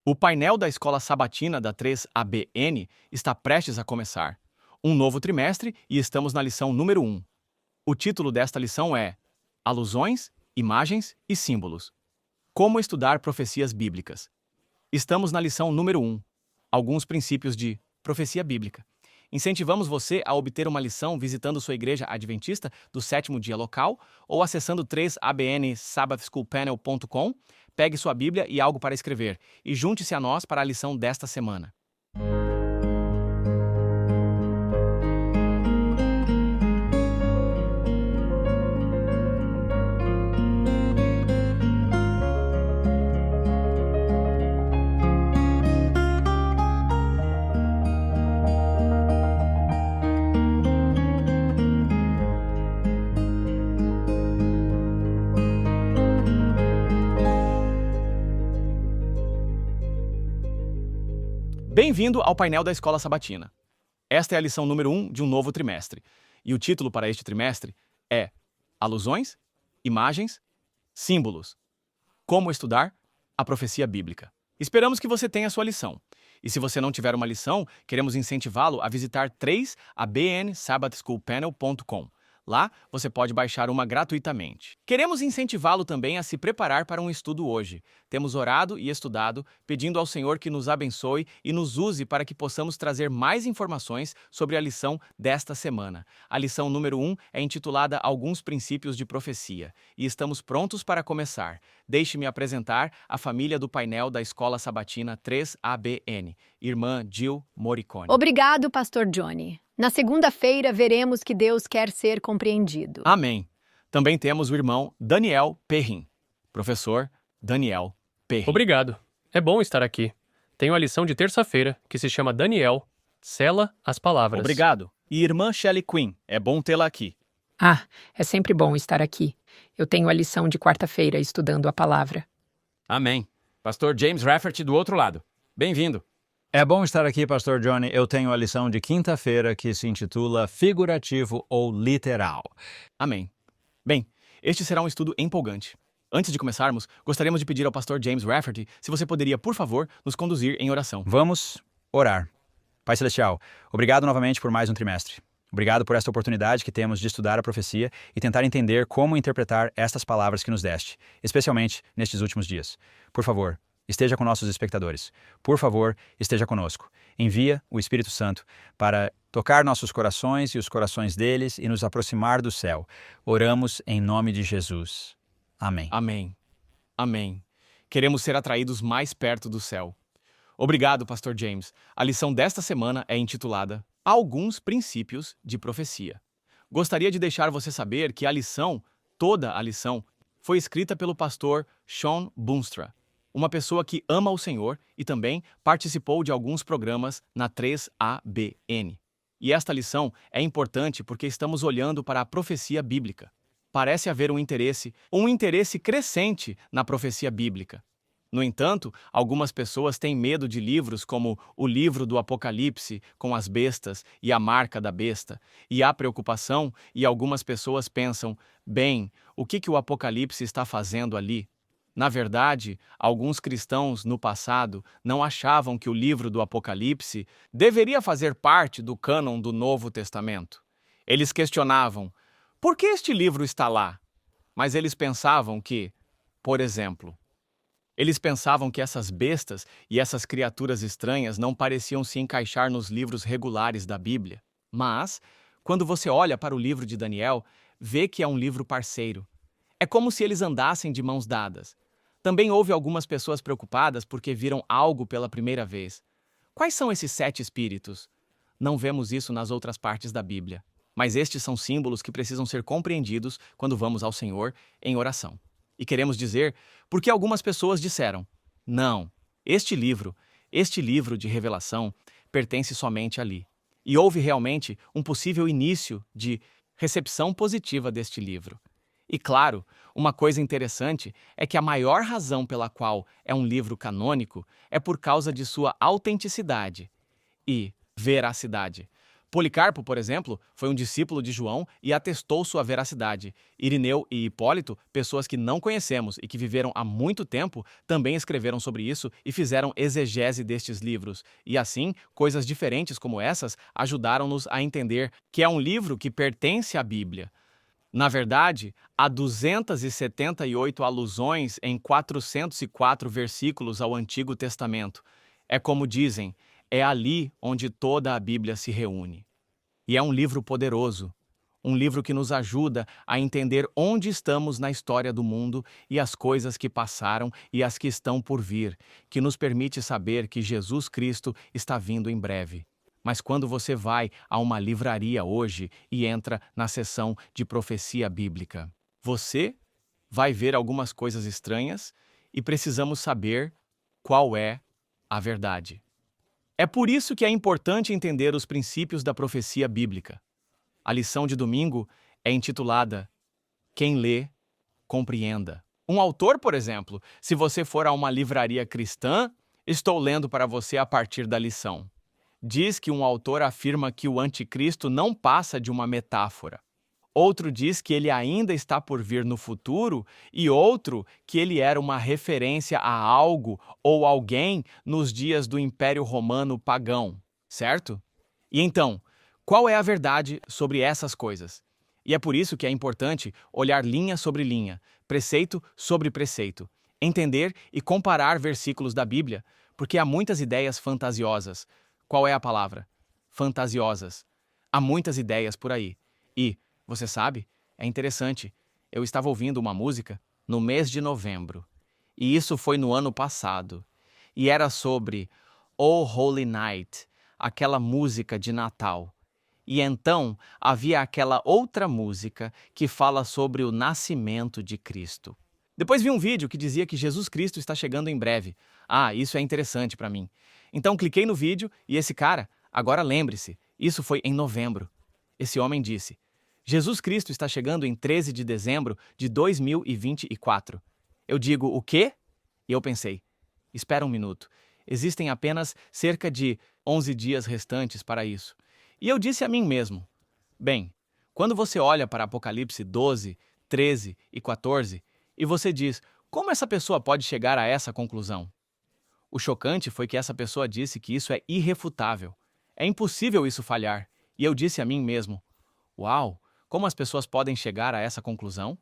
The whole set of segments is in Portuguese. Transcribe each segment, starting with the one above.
O painel da Escola Sabatina da 3ABN está prestes a começar. Um novo trimestre e estamos na lição número 1. O título desta lição é Alusões, Imagens e Símbolos. Como estudar profecias bíblicas. Estamos na lição número 1. Alguns princípios de profecia bíblica. Incentivamos você a obter uma lição visitando sua igreja adventista do sétimo dia local ou acessando 3abnsabbathschoolpanel.com. Pegue sua Bíblia e algo para escrever e junte-se a nós para a lição desta semana. Bem-vindo ao painel da Escola Sabatina. Esta é a lição número 1 de um novo trimestre, e o título para este trimestre é Alusões, Imagens, Símbolos. Como estudar a profecia bíblica. Esperamos que você tenha a sua lição. E se você não tiver uma lição, queremos incentivá-lo a visitar 3abnsabbathschoolpanel.com. Lá, você pode baixar uma gratuitamente. Queremos incentivá-lo também a se preparar para um estudo hoje. Temos orado e estudado, pedindo ao Senhor que nos abençoe e nos use para que possamos trazer mais informações sobre a lição desta semana. A lição número 1 é intitulada Alguns Princípios de Profecia, e estamos prontos para começar. Deixe-me apresentar a família do painel da Escola Sabatina 3ABN, irmã Jill Morricone. Obrigado, Pastor Johnny. Na segunda-feira, veremos que Deus quer ser compreendido. Amém. Também temos o irmão Daniel Perrin. Professor Daniel Perrin. Obrigado. É bom estar aqui. Tenho a lição de terça-feira, que se chama Daniel, Sela as Palavras. Obrigado. E irmã Shelley Quinn, é bom tê-la aqui. É sempre bom estar aqui. Eu tenho a lição de quarta-feira estudando a palavra. Amém. Pastor James Rafferty do outro lado. Bem-vindo. É bom estar aqui, Pastor Johnny. Eu tenho a lição de quinta-feira que se intitula Figurativo ou Literal. Amém. Bem, este será um estudo empolgante. Antes de começarmos, gostaríamos de pedir ao Pastor James Rafferty se você poderia, por favor, nos conduzir em oração. Vamos orar. Pai Celestial, obrigado novamente por mais um trimestre. Obrigado por esta oportunidade que temos de estudar a profecia e tentar entender como interpretar estas palavras que nos deste, especialmente nestes últimos dias. Por favor, esteja com nossos espectadores. Por favor, esteja conosco. Envia o Espírito Santo para tocar nossos corações e os corações deles e nos aproximar do céu. Oramos em nome de Jesus. Amém. Amém. Amém. Queremos ser atraídos mais perto do céu. Obrigado, Pastor James. A lição desta semana é intitulada Alguns Princípios de Profecia. Gostaria de deixar você saber que a lição, toda a lição, foi escrita pelo pastor Sean Boonstra, uma pessoa que ama o Senhor e também participou de alguns programas na 3ABN. E esta lição é importante porque estamos olhando para a profecia bíblica. Parece haver um interesse crescente na profecia bíblica. No entanto, algumas pessoas têm medo de livros como o livro do Apocalipse, com as bestas e a marca da besta, e há preocupação, e algumas pessoas pensam, bem, o que o Apocalipse está fazendo ali? Na verdade, alguns cristãos no passado não achavam que o livro do Apocalipse deveria fazer parte do cânon do Novo Testamento. Eles questionavam, por que este livro está lá? Mas eles pensavam que, por exemplo, essas bestas e essas criaturas estranhas não pareciam se encaixar nos livros regulares da Bíblia. Mas, quando você olha para o livro de Daniel, vê que é um livro parceiro. É como se eles andassem de mãos dadas. Também houve algumas pessoas preocupadas porque viram algo pela primeira vez. Quais são esses 7 espíritos? Não vemos isso nas outras partes da Bíblia. Mas estes são símbolos que precisam ser compreendidos quando vamos ao Senhor em oração. E queremos dizer porque algumas pessoas disseram, não, este livro de revelação, pertence somente ali. E houve realmente um possível início de recepção positiva deste livro. E claro, uma coisa interessante é que a maior razão pela qual é um livro canônico é por causa de sua autenticidade e veracidade. Policarpo, por exemplo, foi um discípulo de João e atestou sua veracidade. Irineu e Hipólito, pessoas que não conhecemos e que viveram há muito tempo, também escreveram sobre isso e fizeram exegese destes livros. E assim, coisas diferentes como essas ajudaram-nos a entender que é um livro que pertence à Bíblia. Na verdade, há 278 alusões em 404 versículos ao Antigo Testamento. É como dizem, é ali onde toda a Bíblia se reúne. E é um livro poderoso, um livro que nos ajuda a entender onde estamos na história do mundo e as coisas que passaram e as que estão por vir, que nos permite saber que Jesus Cristo está vindo em breve. Mas quando você vai a uma livraria hoje e entra na seção de profecia bíblica, você vai ver algumas coisas estranhas e precisamos saber qual é a verdade. É por isso que é importante entender os princípios da profecia bíblica. A lição de domingo é intitulada Quem lê, compreenda. Um autor, por exemplo, se você for a uma livraria cristã, estou lendo para você a partir da lição. Diz que um autor afirma que o anticristo não passa de uma metáfora. Outro diz que ele ainda está por vir no futuro e outro que ele era uma referência a algo ou alguém nos dias do Império Romano pagão, certo? E então, qual é a verdade sobre essas coisas? E é por isso que é importante olhar linha sobre linha, preceito sobre preceito, entender e comparar versículos da Bíblia, porque há muitas ideias fantasiosas. Qual é a palavra? Fantasiosas. Há muitas ideias por aí. E você sabe, é interessante, eu estava ouvindo uma música no mês de novembro, e isso foi no ano passado, e era sobre Oh Holy Night, aquela música de Natal. E então havia aquela outra música que fala sobre o nascimento de Cristo. Depois vi um vídeo que dizia que Jesus Cristo está chegando em breve. Ah, isso é interessante para mim. Então cliquei no vídeo e esse cara, agora lembre-se, isso foi em novembro. Esse homem disse: Jesus Cristo está chegando em 13 de dezembro de 2024. Eu digo, o quê? E eu pensei, espera um minuto, existem apenas cerca de 11 dias restantes para isso. E eu disse a mim mesmo, bem, quando você olha para Apocalipse 12, 13 e 14, e você diz, como essa pessoa pode chegar a essa conclusão? O chocante foi que essa pessoa disse que isso é irrefutável. É impossível isso falhar. E eu disse a mim mesmo, uau! Como as pessoas podem chegar a essa conclusão?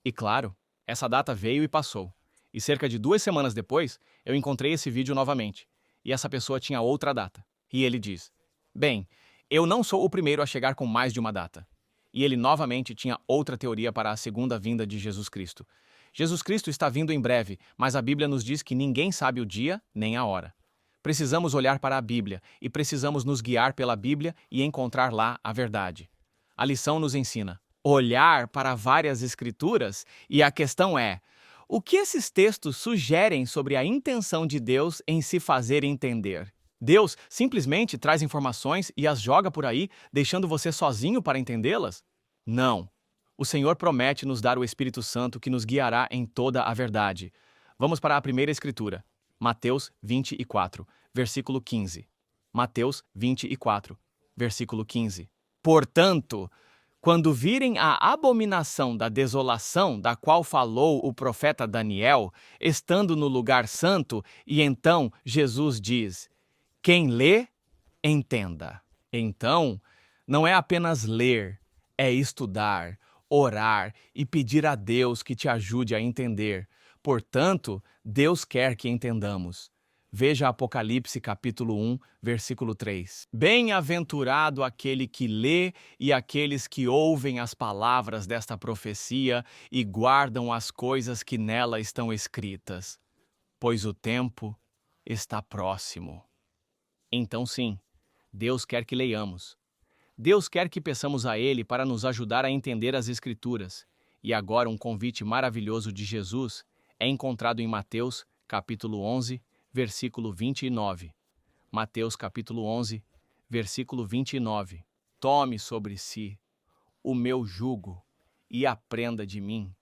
E claro, essa data veio e passou. E cerca de 2 semanas depois, eu encontrei esse vídeo novamente. E essa pessoa tinha outra data. E ele diz, bem, eu não sou o primeiro a chegar com mais de uma data. E ele novamente tinha outra teoria para a segunda vinda de Jesus Cristo. Jesus Cristo está vindo em breve, mas a Bíblia nos diz que ninguém sabe o dia nem a hora. Precisamos olhar para a Bíblia e precisamos nos guiar pela Bíblia e encontrar lá a verdade. A lição nos ensina olhar para várias escrituras e a questão é, o que esses textos sugerem sobre a intenção de Deus em se fazer entender? Deus simplesmente traz informações e as joga por aí, deixando você sozinho para entendê-las? Não. O Senhor promete nos dar o Espírito Santo que nos guiará em toda a verdade. Vamos para a primeira escritura. Mateus 24, versículo 15. Mateus 24, versículo 15. Portanto, quando virem a abominação da desolação da qual falou o profeta Daniel, estando no lugar santo, e então Jesus diz, quem lê, entenda. Então, não é apenas ler, é estudar, orar e pedir a Deus que te ajude a entender. Portanto, Deus quer que entendamos. Veja Apocalipse capítulo 1, versículo 3. Bem-aventurado aquele que lê e aqueles que ouvem as palavras desta profecia e guardam as coisas que nela estão escritas, pois o tempo está próximo. Então sim, Deus quer que leiamos. Deus quer que peçamos a Ele para nos ajudar a entender as Escrituras. E agora um convite maravilhoso de Jesus é encontrado em Mateus capítulo 11, versículo 29. Mateus capítulo 11, versículo 29. Tome sobre si o meu jugo e aprenda de mim,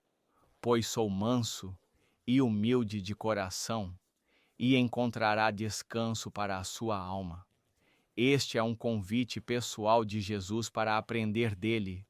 pois sou manso e humilde de coração, e encontrará descanso para a sua alma. Este é um convite pessoal de Jesus para aprender dele.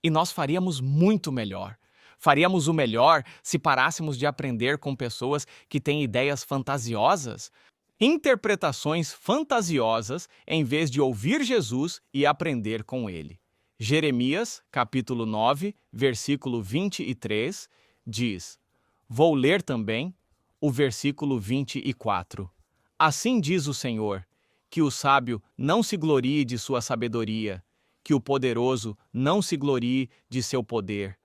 E nós faríamos muito melhor. Faríamos o melhor se parássemos de aprender com pessoas que têm ideias fantasiosas, interpretações fantasiosas, em vez de ouvir Jesus e aprender com ele. Jeremias, capítulo 9, versículo 23, diz: Vou ler também o versículo 24. Assim diz o Senhor, que o sábio não se glorie de sua sabedoria, que o poderoso não se glorie de seu poder.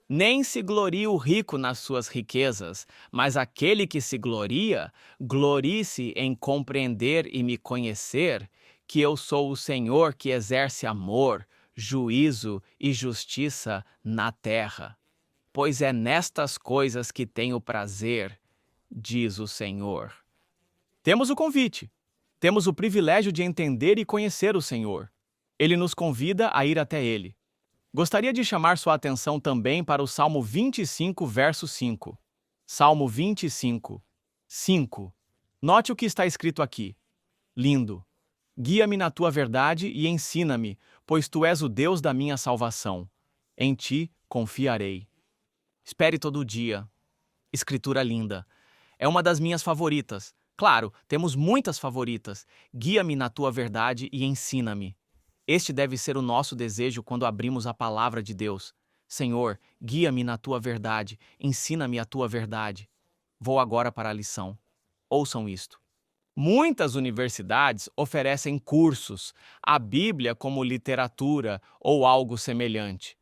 Nem se glorie o rico nas suas riquezas, mas aquele que se gloria, glorie-se em compreender e me conhecer, que eu sou o Senhor que exerce amor, juízo e justiça na terra. Pois é nestas coisas que tenho prazer, diz o Senhor. Temos o convite. Temos o privilégio de entender e conhecer o Senhor. Ele nos convida a ir até Ele. Gostaria de chamar sua atenção também para o Salmo 25, verso 5. Salmo 25, 5. Note o que está escrito aqui. Lindo. Guia-me na tua verdade e ensina-me, pois tu és o Deus da minha salvação. Em ti confiarei. Espere todo dia. Escritura linda. É uma das minhas favoritas. Claro, temos muitas favoritas. Guia-me na tua verdade e ensina-me. Este deve ser o nosso desejo quando abrimos a palavra de Deus. Senhor, guia-me na tua verdade, ensina-me a tua verdade. Vou agora para a lição. Ouçam isto. Muitas universidades oferecem cursos, a Bíblia como literatura ou algo semelhante.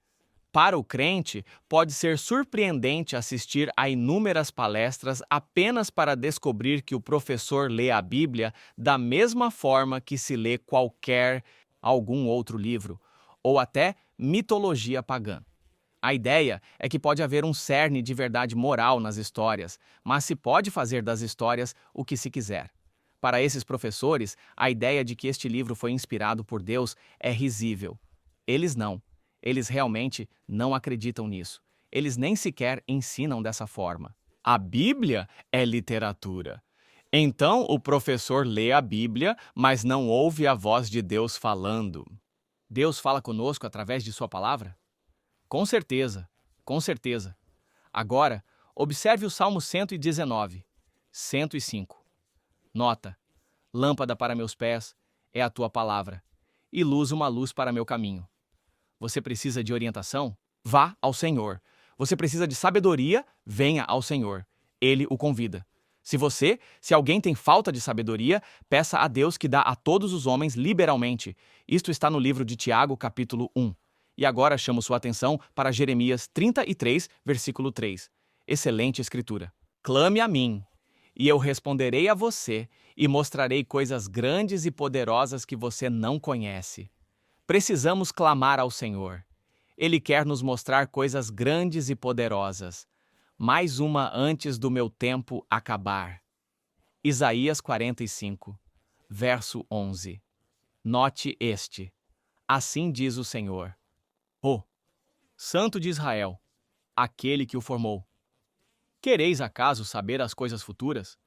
Para o crente, pode ser surpreendente assistir a inúmeras palestras apenas para descobrir que o professor lê a Bíblia da mesma forma que se lê algum outro livro, ou até mitologia pagã. A ideia é que pode haver um cerne de verdade moral nas histórias, mas se pode fazer das histórias o que se quiser. Para esses professores, a ideia de que este livro foi inspirado por Deus é risível. Eles não. Eles realmente não acreditam nisso. Eles nem sequer ensinam dessa forma. A Bíblia é literatura. Então, o professor lê a Bíblia, mas não ouve a voz de Deus falando. Deus fala conosco através de sua palavra? Com certeza, com certeza. Agora, observe o Salmo 119, 105. Nota: lâmpada para meus pés é a tua palavra, e luz uma luz para meu caminho. Você precisa de orientação? Vá ao Senhor. Você precisa de sabedoria? Venha ao Senhor. Ele o convida. Se alguém tem falta de sabedoria, peça a Deus que dá a todos os homens liberalmente. Isto está no livro de Tiago, capítulo 1. E agora chamo sua atenção para Jeremias 33, versículo 3. Excelente escritura. Clame a mim, e eu responderei a você, e mostrarei coisas grandes e poderosas que você não conhece. Precisamos clamar ao Senhor. Ele quer nos mostrar coisas grandes e poderosas. Mais uma antes do meu tempo acabar. Isaías 45, verso 11. Note este. Assim diz o Senhor: Oh, Santo de Israel, aquele que o formou. Quereis acaso saber as coisas futuras?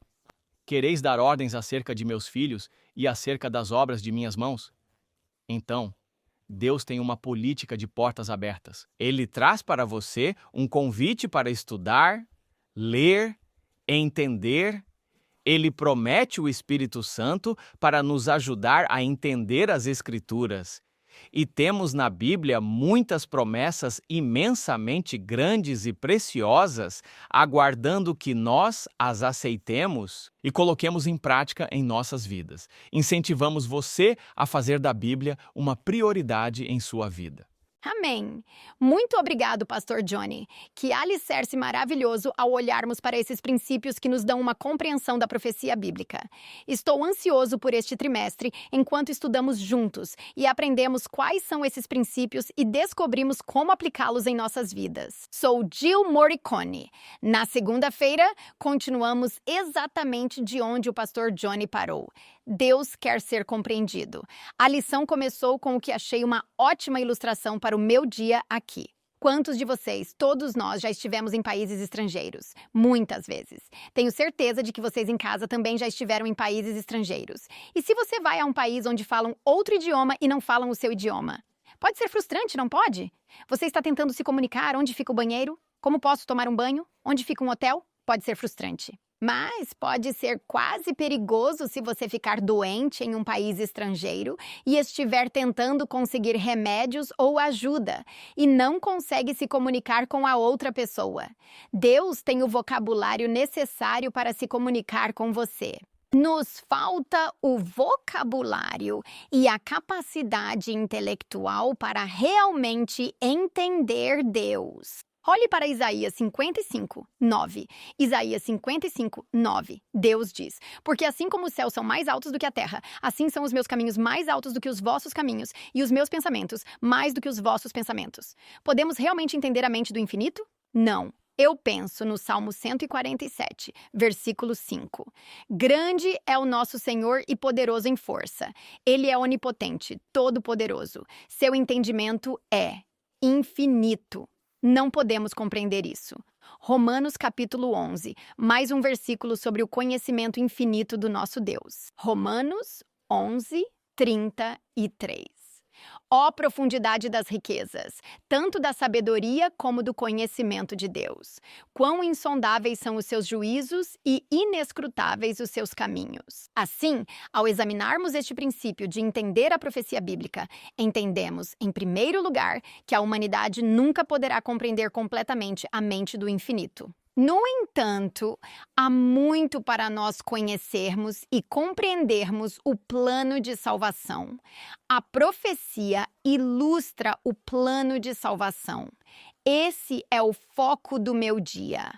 Quereis dar ordens acerca de meus filhos e acerca das obras de minhas mãos? Então, Deus tem uma política de portas abertas. Ele traz para você um convite para estudar, ler, entender. Ele promete o Espírito Santo para nos ajudar a entender as Escrituras. E temos na Bíblia muitas promessas imensamente grandes e preciosas, aguardando que nós as aceitemos e coloquemos em prática em nossas vidas. Incentivamos você a fazer da Bíblia uma prioridade em sua vida. Amém. Muito obrigado, Pastor Johnny. Que alicerce maravilhoso ao olharmos para esses princípios que nos dão uma compreensão da profecia bíblica. Estou ansioso por este trimestre, enquanto estudamos juntos e aprendemos quais são esses princípios e descobrimos como aplicá-los em nossas vidas. Sou Jill Morricone. Na segunda-feira, continuamos exatamente de onde o Pastor Johnny parou. Deus quer ser compreendido. A lição começou com o que achei uma ótima ilustração para o meu dia aqui. Quantos de vocês, todos nós, já estivemos em países estrangeiros? Muitas vezes. Tenho certeza de que vocês em casa também já estiveram em países estrangeiros. E se você vai a um país onde falam outro idioma e não falam o seu idioma? Pode ser frustrante, não pode? Você está tentando se comunicar onde fica o banheiro? Como posso tomar um banho? Onde fica um hotel? Pode ser frustrante. Mas pode ser quase perigoso se você ficar doente em um país estrangeiro e estiver tentando conseguir remédios ou ajuda e não consegue se comunicar com a outra pessoa. Deus tem o vocabulário necessário para se comunicar com você. Nos falta o vocabulário e a capacidade intelectual para realmente entender Deus. Olhe para Isaías 55, 9. Isaías 55, 9. Deus diz: porque assim como os céus são mais altos do que a terra, assim são os meus caminhos mais altos do que os vossos caminhos, e os meus pensamentos mais do que os vossos pensamentos. Podemos realmente entender a mente do infinito? Não. Eu penso no Salmo 147, versículo 5. Grande é o nosso Senhor e poderoso em força. Ele é onipotente, todo-poderoso. Seu entendimento é infinito. Não podemos compreender isso. Romanos capítulo 11, mais um versículo sobre o conhecimento infinito do nosso Deus. Romanos 11, 33. Ó profundidade das riquezas, tanto da sabedoria como do conhecimento de Deus. Quão insondáveis são os seus juízos e inescrutáveis os seus caminhos. Assim, ao examinarmos este princípio de entender a profecia bíblica, entendemos, em primeiro lugar, que a humanidade nunca poderá compreender completamente a mente do infinito. No entanto, há muito para nós conhecermos e compreendermos o plano de salvação. A profecia ilustra o plano de salvação. Esse é o foco do meu dia.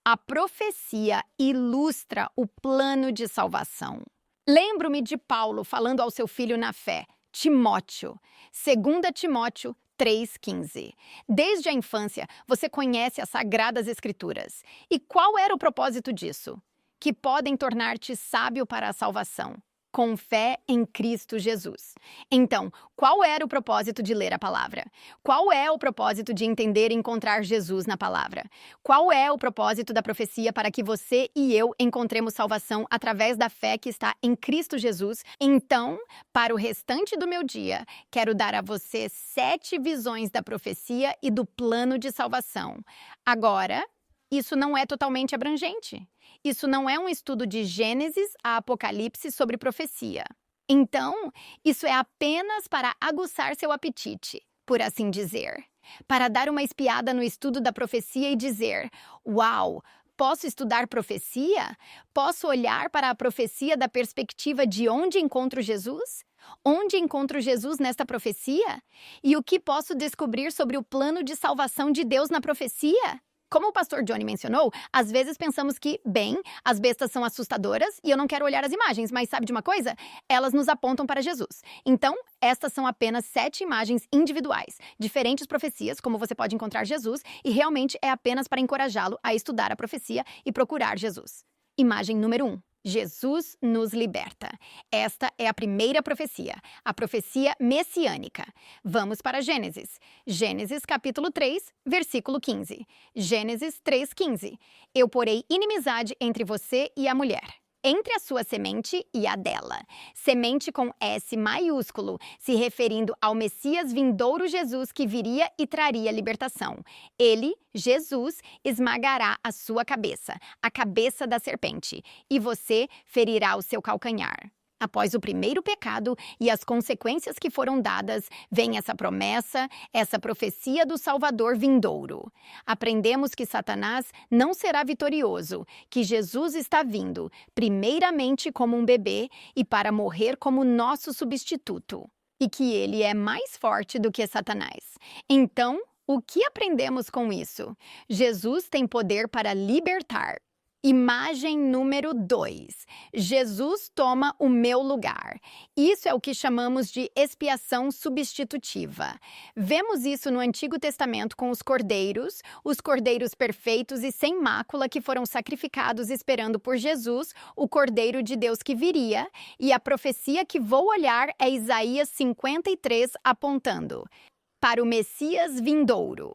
A profecia ilustra o plano de salvação. Lembro-me de Paulo falando ao seu filho na fé, Timóteo, 2 Timóteo 3,15. Desde a infância, você conhece as Sagradas Escrituras. E qual era o propósito disso? Que podem tornar-te sábio para a salvação, com fé em Cristo Jesus. Então, qual era o propósito de ler a palavra? Qual é o propósito de entender e encontrar Jesus na palavra? Qual é o propósito da profecia para que você e eu encontremos salvação através da fé que está em Cristo Jesus? Então, para o restante do meu dia, quero dar a você 7 visões da profecia e do plano de salvação. Agora, isso não é totalmente abrangente. Isso não é um estudo de Gênesis a Apocalipse sobre profecia. Então, isso é apenas para aguçar seu apetite, por assim dizer. Para dar uma espiada no estudo da profecia e dizer: uau, posso estudar profecia? Posso olhar para a profecia da perspectiva de onde encontro Jesus? Onde encontro Jesus nesta profecia? E o que posso descobrir sobre o plano de salvação de Deus na profecia? Como o pastor Johnny mencionou, às vezes pensamos que, bem, as bestas são assustadoras e eu não quero olhar as imagens, mas sabe de uma coisa? Elas nos apontam para Jesus. Então, estas são apenas 7 imagens individuais, diferentes profecias, como você pode encontrar Jesus, e realmente é apenas para encorajá-lo a estudar a profecia e procurar Jesus. Imagem número 1. Jesus nos liberta. Esta é a primeira profecia, a profecia messiânica. Vamos para Gênesis. Gênesis capítulo 3, versículo 15. Gênesis 3:15. Eu porei inimizade entre você e a mulher, entre a sua semente e a dela. Semente com S maiúsculo, se referindo ao Messias vindouro Jesus que viria e traria libertação. Ele, Jesus, esmagará a sua cabeça, a cabeça da serpente, e você ferirá o seu calcanhar. Após o primeiro pecado e as consequências que foram dadas, vem essa promessa, essa profecia do Salvador vindouro. Aprendemos que Satanás não será vitorioso, que Jesus está vindo, primeiramente como um bebê e para morrer como nosso substituto, e que ele é mais forte do que Satanás. Então, o que aprendemos com isso? Jesus tem poder para libertar. Imagem número 2. Jesus toma o meu lugar. Isso é o que chamamos de expiação substitutiva. Vemos isso no Antigo Testamento com os cordeiros perfeitos e sem mácula que foram sacrificados esperando por Jesus, o Cordeiro de Deus que viria, e a profecia que vou olhar é Isaías 53 apontando: para o Messias vindouro.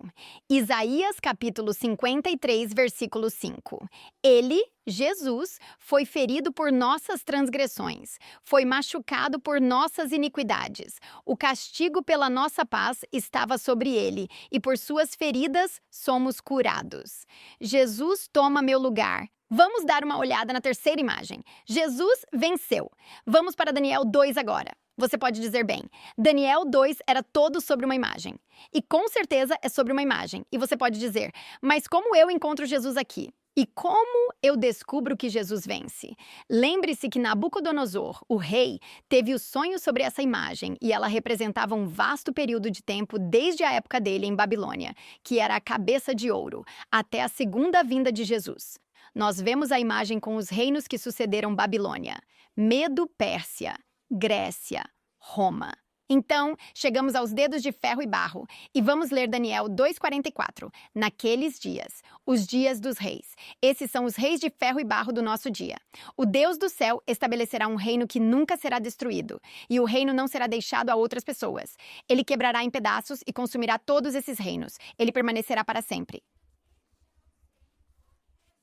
Isaías capítulo 53, versículo 5. Ele, Jesus, foi ferido por nossas transgressões, foi machucado por nossas iniquidades. O castigo pela nossa paz estava sobre ele, e por suas feridas somos curados. Jesus toma meu lugar. Vamos dar uma olhada na terceira imagem. Jesus venceu. Vamos para Daniel 2 agora. Você pode dizer bem, Daniel 2 era todo sobre uma imagem. E com certeza é sobre uma imagem. E você pode dizer, mas como eu encontro Jesus aqui? E como eu descubro que Jesus vence? Lembre-se que Nabucodonosor, o rei, teve o sonho sobre essa imagem e ela representava um vasto período de tempo desde a época dele em Babilônia, que era a cabeça de ouro, até a segunda vinda de Jesus. Nós vemos a imagem com os reinos que sucederam Babilônia, Medo-Pérsia, Grécia, Roma. Então, chegamos aos dedos de ferro e barro e vamos ler Daniel 2,44. Naqueles dias, os dias dos reis. Esses são os reis de ferro e barro do nosso dia. O Deus do céu estabelecerá um reino que nunca será destruído, e o reino não será deixado a outras pessoas. Ele quebrará em pedaços e consumirá todos esses reinos. Ele permanecerá para sempre.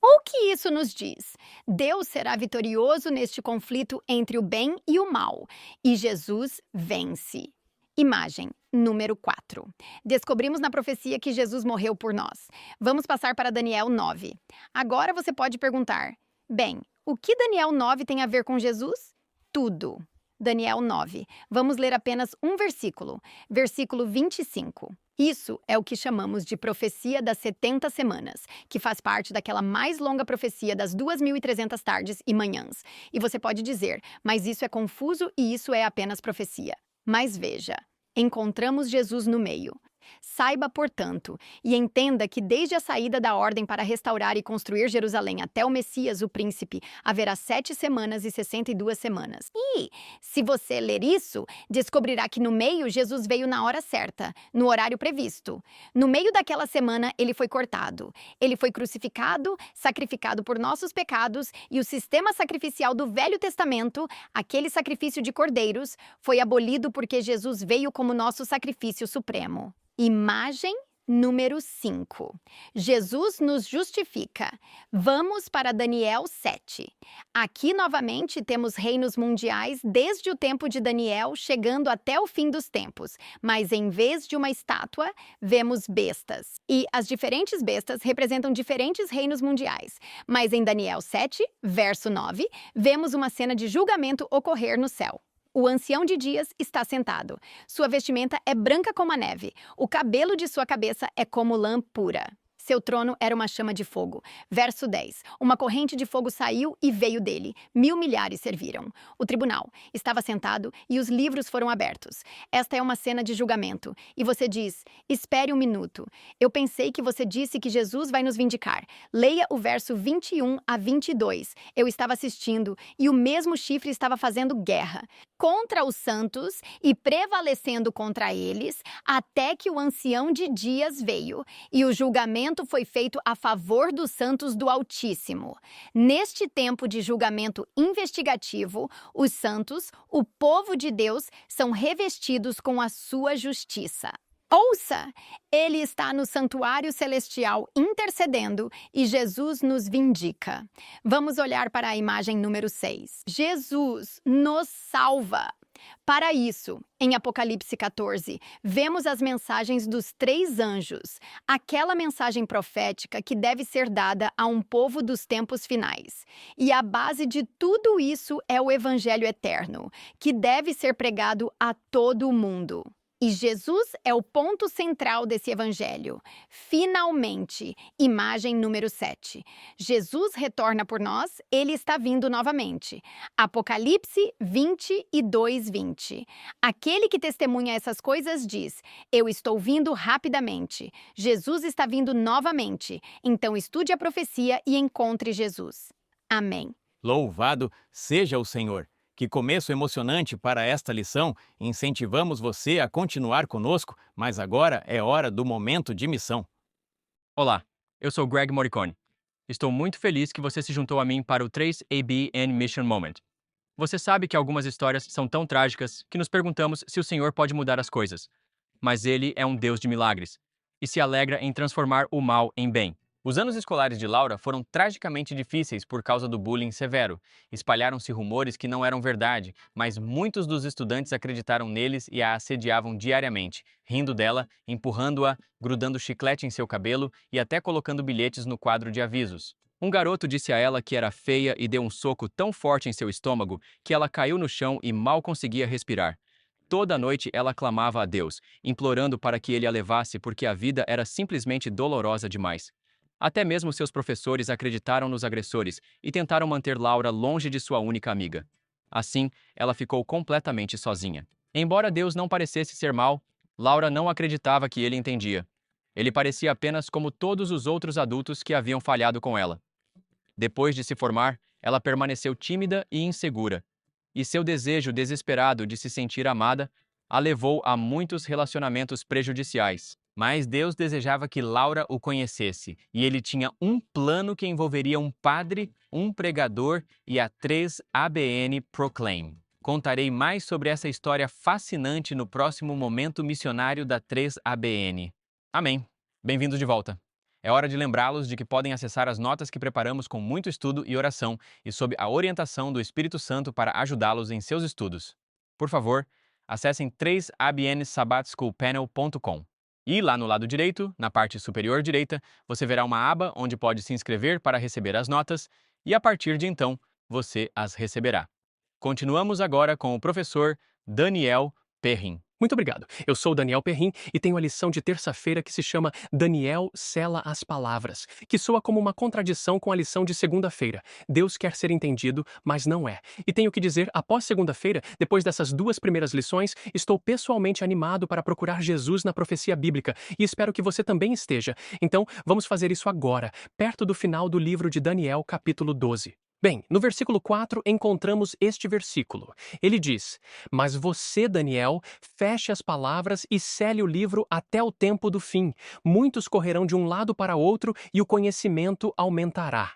O que isso nos diz? Deus será vitorioso neste conflito entre o bem e o mal, e Jesus vence. Imagem número 4. Descobrimos na profecia que Jesus morreu por nós. Vamos passar para Daniel 9. Agora você pode perguntar, bem, o que Daniel 9 tem a ver com Jesus? Tudo. Daniel 9. Vamos ler apenas um versículo. Versículo 25. Isso é o que chamamos de profecia das 70 semanas, que faz parte daquela mais longa profecia das 2.300 tardes e manhãs. E você pode dizer, mas isso é confuso e isso é apenas profecia. Mas veja, encontramos Jesus no meio. Saiba, portanto, e entenda que desde a saída da ordem para restaurar e construir Jerusalém até o Messias, o príncipe, haverá 7 semanas e 62 semanas. E, se você ler isso, descobrirá que no meio Jesus veio na hora certa, no horário previsto. No meio daquela semana, ele foi cortado. Ele foi crucificado, sacrificado por nossos pecados, e o sistema sacrificial do Velho Testamento, aquele sacrifício de cordeiros, foi abolido porque Jesus veio como nosso sacrifício supremo. Imagem número 5. Jesus nos justifica. Vamos para Daniel 7. Aqui, novamente, temos reinos mundiais desde o tempo de Daniel, chegando até o fim dos tempos. Mas, em vez de uma estátua, vemos bestas. E as diferentes bestas representam diferentes reinos mundiais. Mas, em Daniel 7, verso 9, vemos uma cena de julgamento ocorrer no céu. O ancião de dias está sentado. Sua vestimenta é branca como a neve. O cabelo de sua cabeça é como lã pura. Seu trono era uma chama de fogo. Verso 10. Uma corrente de fogo saiu e veio dele. 1.000 milhares serviram. O tribunal estava sentado e os livros foram abertos. Esta é uma cena de julgamento. E você diz, espere um minuto. Eu pensei que você disse que Jesus vai nos vindicar. Leia o verso 21 a 22. Eu estava assistindo e o mesmo chifre estava fazendo guerra contra os santos e prevalecendo contra eles, até que o ancião de dias veio, e o julgamento foi feito a favor dos santos do Altíssimo. Neste tempo de julgamento investigativo, os santos, o povo de Deus, são revestidos com a sua justiça. Ouça! Ele está no santuário celestial intercedendo e Jesus nos vindica. Vamos olhar para a imagem número 6. Jesus nos salva. Para isso, em Apocalipse 14, vemos as mensagens dos 3 anjos, aquela mensagem profética que deve ser dada a um povo dos tempos finais. E a base de tudo isso é o Evangelho eterno, que deve ser pregado a todo o mundo. E Jesus é o ponto central desse evangelho. Finalmente, imagem número 7. Jesus retorna por nós, ele está vindo novamente. Apocalipse 22:20. Aquele que testemunha essas coisas diz: eu estou vindo rapidamente. Jesus está vindo novamente. Então estude a profecia e encontre Jesus. Amém. Louvado seja o Senhor! Que começo emocionante para esta lição! Incentivamos você a continuar conosco, mas agora é hora do momento de missão. Olá, eu sou Greg Morricone. Estou muito feliz que você se juntou a mim para o 3ABN Mission Moment. Você sabe que algumas histórias são tão trágicas que nos perguntamos se o Senhor pode mudar as coisas. mas ele é um Deus de milagres e se alegra em transformar o mal em bem. Os anos escolares de Laura foram tragicamente difíceis por causa do bullying severo. Espalharam-se rumores que não eram verdade, mas muitos dos estudantes acreditaram neles e a assediavam diariamente, rindo dela, empurrando-a, grudando chiclete em seu cabelo e até colocando bilhetes no quadro de avisos. Um garoto disse a ela que era feia e deu um soco tão forte em seu estômago que ela caiu no chão e mal conseguia respirar. Toda noite ela clamava a Deus, implorando para que ele a levasse porque a vida era simplesmente dolorosa demais. Até mesmo seus professores acreditaram nos agressores e tentaram manter Laura longe de sua única amiga. Assim, ela ficou completamente sozinha. Embora Deus não parecesse ser mau, Laura não acreditava que ele entendia. Ele parecia apenas como todos os outros adultos que haviam falhado com ela. Depois de se formar, ela permaneceu tímida e insegura, e seu desejo desesperado de se sentir amada a levou a muitos relacionamentos prejudiciais. Mas Deus desejava que Laura o conhecesse, e ele tinha um plano que envolveria um padre, um pregador e a 3ABN Proclaim. Contarei mais sobre essa história fascinante no próximo Momento Missionário da 3ABN. Amém. Bem-vindos de volta. É hora de lembrá-los de que podem acessar as notas que preparamos com muito estudo e oração e sob a orientação do Espírito Santo para ajudá-los em seus estudos. Por favor, acessem 3abnsabbatschoolpanel.com. E lá no lado direito, na parte superior direita, você verá uma aba onde pode se inscrever para receber as notas e a partir de então, você as receberá. Continuamos agora com o professor Daniel Perrin. Muito obrigado. Eu sou Daniel Perrin e tenho a lição de terça-feira que se chama Daniel Sela as Palavras, que soa como uma contradição com a lição de segunda-feira. Deus quer ser entendido, mas não é. E tenho que dizer, após segunda-feira, depois dessas duas primeiras lições, estou pessoalmente animado para procurar Jesus na profecia bíblica e espero que você também esteja. Então, vamos fazer isso agora, perto do final do livro de Daniel, capítulo 12. Bem, no versículo 4 encontramos este versículo. Ele diz: Mas você, Daniel, feche as palavras e cele o livro até o tempo do fim. Muitos correrão de um lado para outro e o conhecimento aumentará.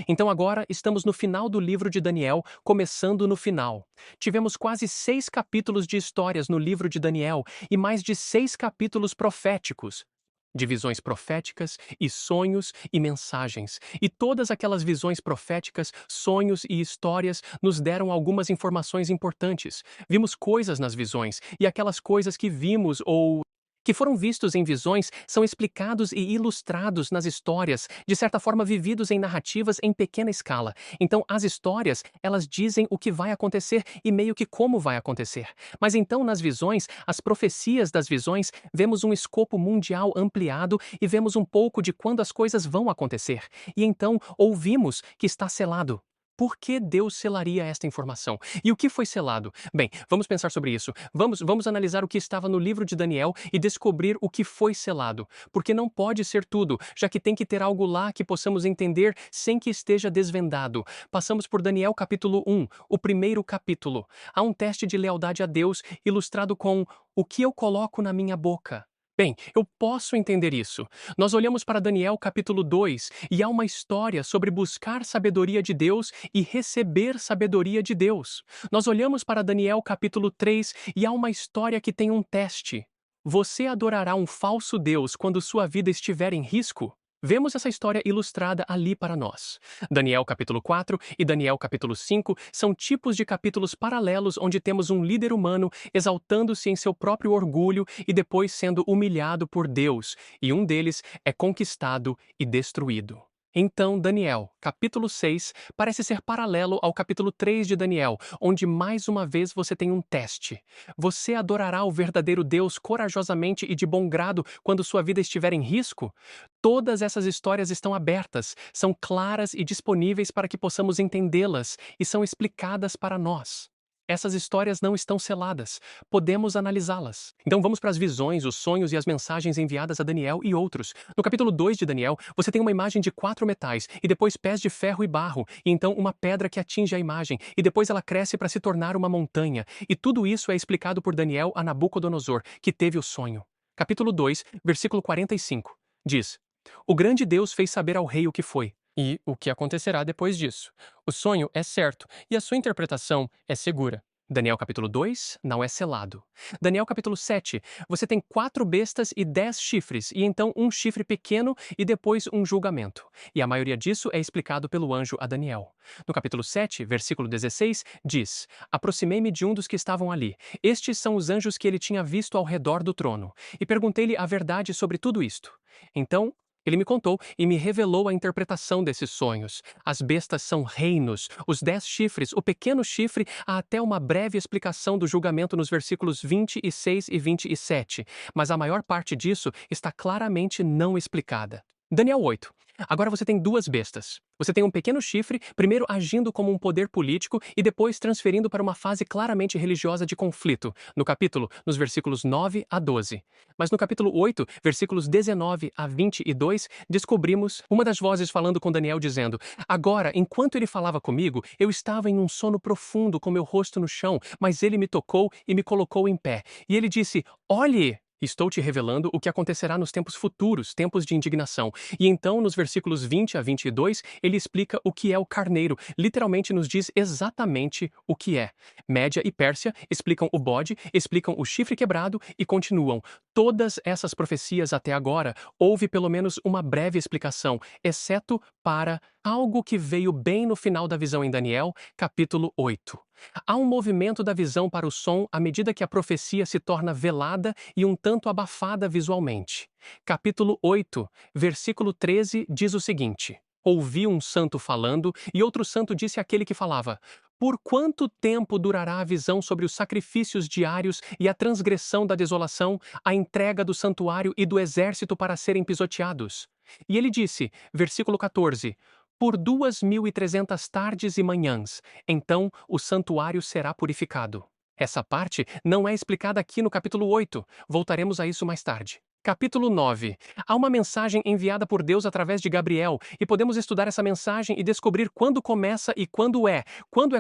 Então agora estamos no final do livro de Daniel, começando no final. Tivemos quase 6 capítulos de histórias no livro de Daniel e mais de 6 capítulos proféticos. De visões proféticas e sonhos e mensagens. E todas aquelas visões proféticas, sonhos e histórias nos deram algumas informações importantes. Vimos coisas nas visões e aquelas coisas que vimos ou que foram vistos em visões são explicados e ilustrados nas histórias, de certa forma vividos em narrativas em pequena escala. Então, as histórias, elas dizem o que vai acontecer e meio que como vai acontecer. Mas então, nas visões, as profecias das visões, vemos um escopo mundial ampliado e vemos um pouco de quando as coisas vão acontecer. E então, ouvimos que está selado. Por que Deus selaria esta informação? E o que foi selado? Bem, vamos pensar sobre isso. Vamos analisar o que estava no livro de Daniel e descobrir o que foi selado. Porque não pode ser tudo, já que tem que ter algo lá que possamos entender sem que esteja desvendado. Passamos por Daniel capítulo 1, o primeiro capítulo. Há um teste de lealdade a Deus ilustrado com o que eu coloco na minha boca. Bem, eu posso entender isso. Nós olhamos para Daniel capítulo 2 e há uma história sobre buscar sabedoria de Deus e receber sabedoria de Deus. Nós olhamos para Daniel capítulo 3 e há uma história que tem um teste. Você adorará um falso Deus quando sua vida estiver em risco? Vemos essa história ilustrada ali para nós. Daniel capítulo 4 e Daniel capítulo 5 são tipos de capítulos paralelos onde temos um líder humano exaltando-se em seu próprio orgulho e depois sendo humilhado por Deus, e um deles é conquistado e destruído. Então, Daniel, capítulo 6, parece ser paralelo ao capítulo 3 de Daniel, onde mais uma vez você tem um teste. Você adorará o verdadeiro Deus corajosamente e de bom grado quando sua vida estiver em risco? Todas essas histórias estão abertas, são claras e disponíveis para que possamos entendê-las e são explicadas para nós. Essas histórias não estão seladas. Podemos analisá-las. Então vamos para as visões, os sonhos e as mensagens enviadas a Daniel e outros. No capítulo 2 de Daniel, você tem uma imagem de 4 metais, e depois pés de ferro e barro, e então uma pedra que atinge a imagem, e depois ela cresce para se tornar uma montanha. E tudo isso é explicado por Daniel a Nabucodonosor, que teve o sonho. Capítulo 2, versículo 45, diz: O grande Deus fez saber ao rei o que foi. E o que acontecerá depois disso. O sonho é certo e a sua interpretação é segura. Daniel capítulo 2 não é selado. Daniel capítulo 7, você tem 4 bestas e 10 chifres, e então um chifre pequeno e depois um julgamento. E a maioria disso é explicado pelo anjo a Daniel. No capítulo 7, versículo 16, diz: Aproximei-me de um dos que estavam ali. Estes são os anjos que ele tinha visto ao redor do trono. E perguntei-lhe a verdade sobre tudo isto. Então, ele me contou e me revelou a interpretação desses sonhos. As bestas são reinos, os 10 chifres, o pequeno chifre, há até uma breve explicação do julgamento nos versículos 26 e 27, mas a maior parte disso está claramente não explicada. Daniel 8. Agora você tem 2 bestas. Você tem um pequeno chifre, primeiro agindo como um poder político e depois transferindo para uma fase claramente religiosa de conflito, no capítulo, nos versículos 9 a 12. Mas no capítulo 8, versículos 19 a 22, descobrimos uma das vozes falando com Daniel dizendo: Agora, enquanto ele falava comigo, eu estava em um sono profundo com meu rosto no chão, mas ele me tocou e me colocou em pé. E ele disse: Olhe! Estou te revelando o que acontecerá nos tempos futuros, tempos de indignação. E então, nos versículos 20 a 22, ele explica o que é o carneiro, literalmente nos diz exatamente o que é. Média e Pérsia explicam o bode, explicam o chifre quebrado e continuam. Todas essas profecias até agora, houve pelo menos uma breve explicação, exceto para algo que veio bem no final da visão em Daniel, capítulo 8. Há um movimento da visão para o som à medida que a profecia se torna velada e um tanto abafada visualmente. Capítulo 8, versículo 13 diz o seguinte: Ouvi um santo falando, e outro santo disse àquele que falava: Por quanto tempo durará a visão sobre os sacrifícios diários e a transgressão da desolação, a entrega do santuário e do exército para serem pisoteados? E ele disse, versículo 14: Por 2.300 tardes e manhãs, então o santuário será purificado. Essa parte não é explicada aqui no capítulo 8. Voltaremos a isso mais tarde. Capítulo 9. Há uma mensagem enviada por Deus através de Gabriel, e podemos estudar essa mensagem e descobrir quando começa e quando é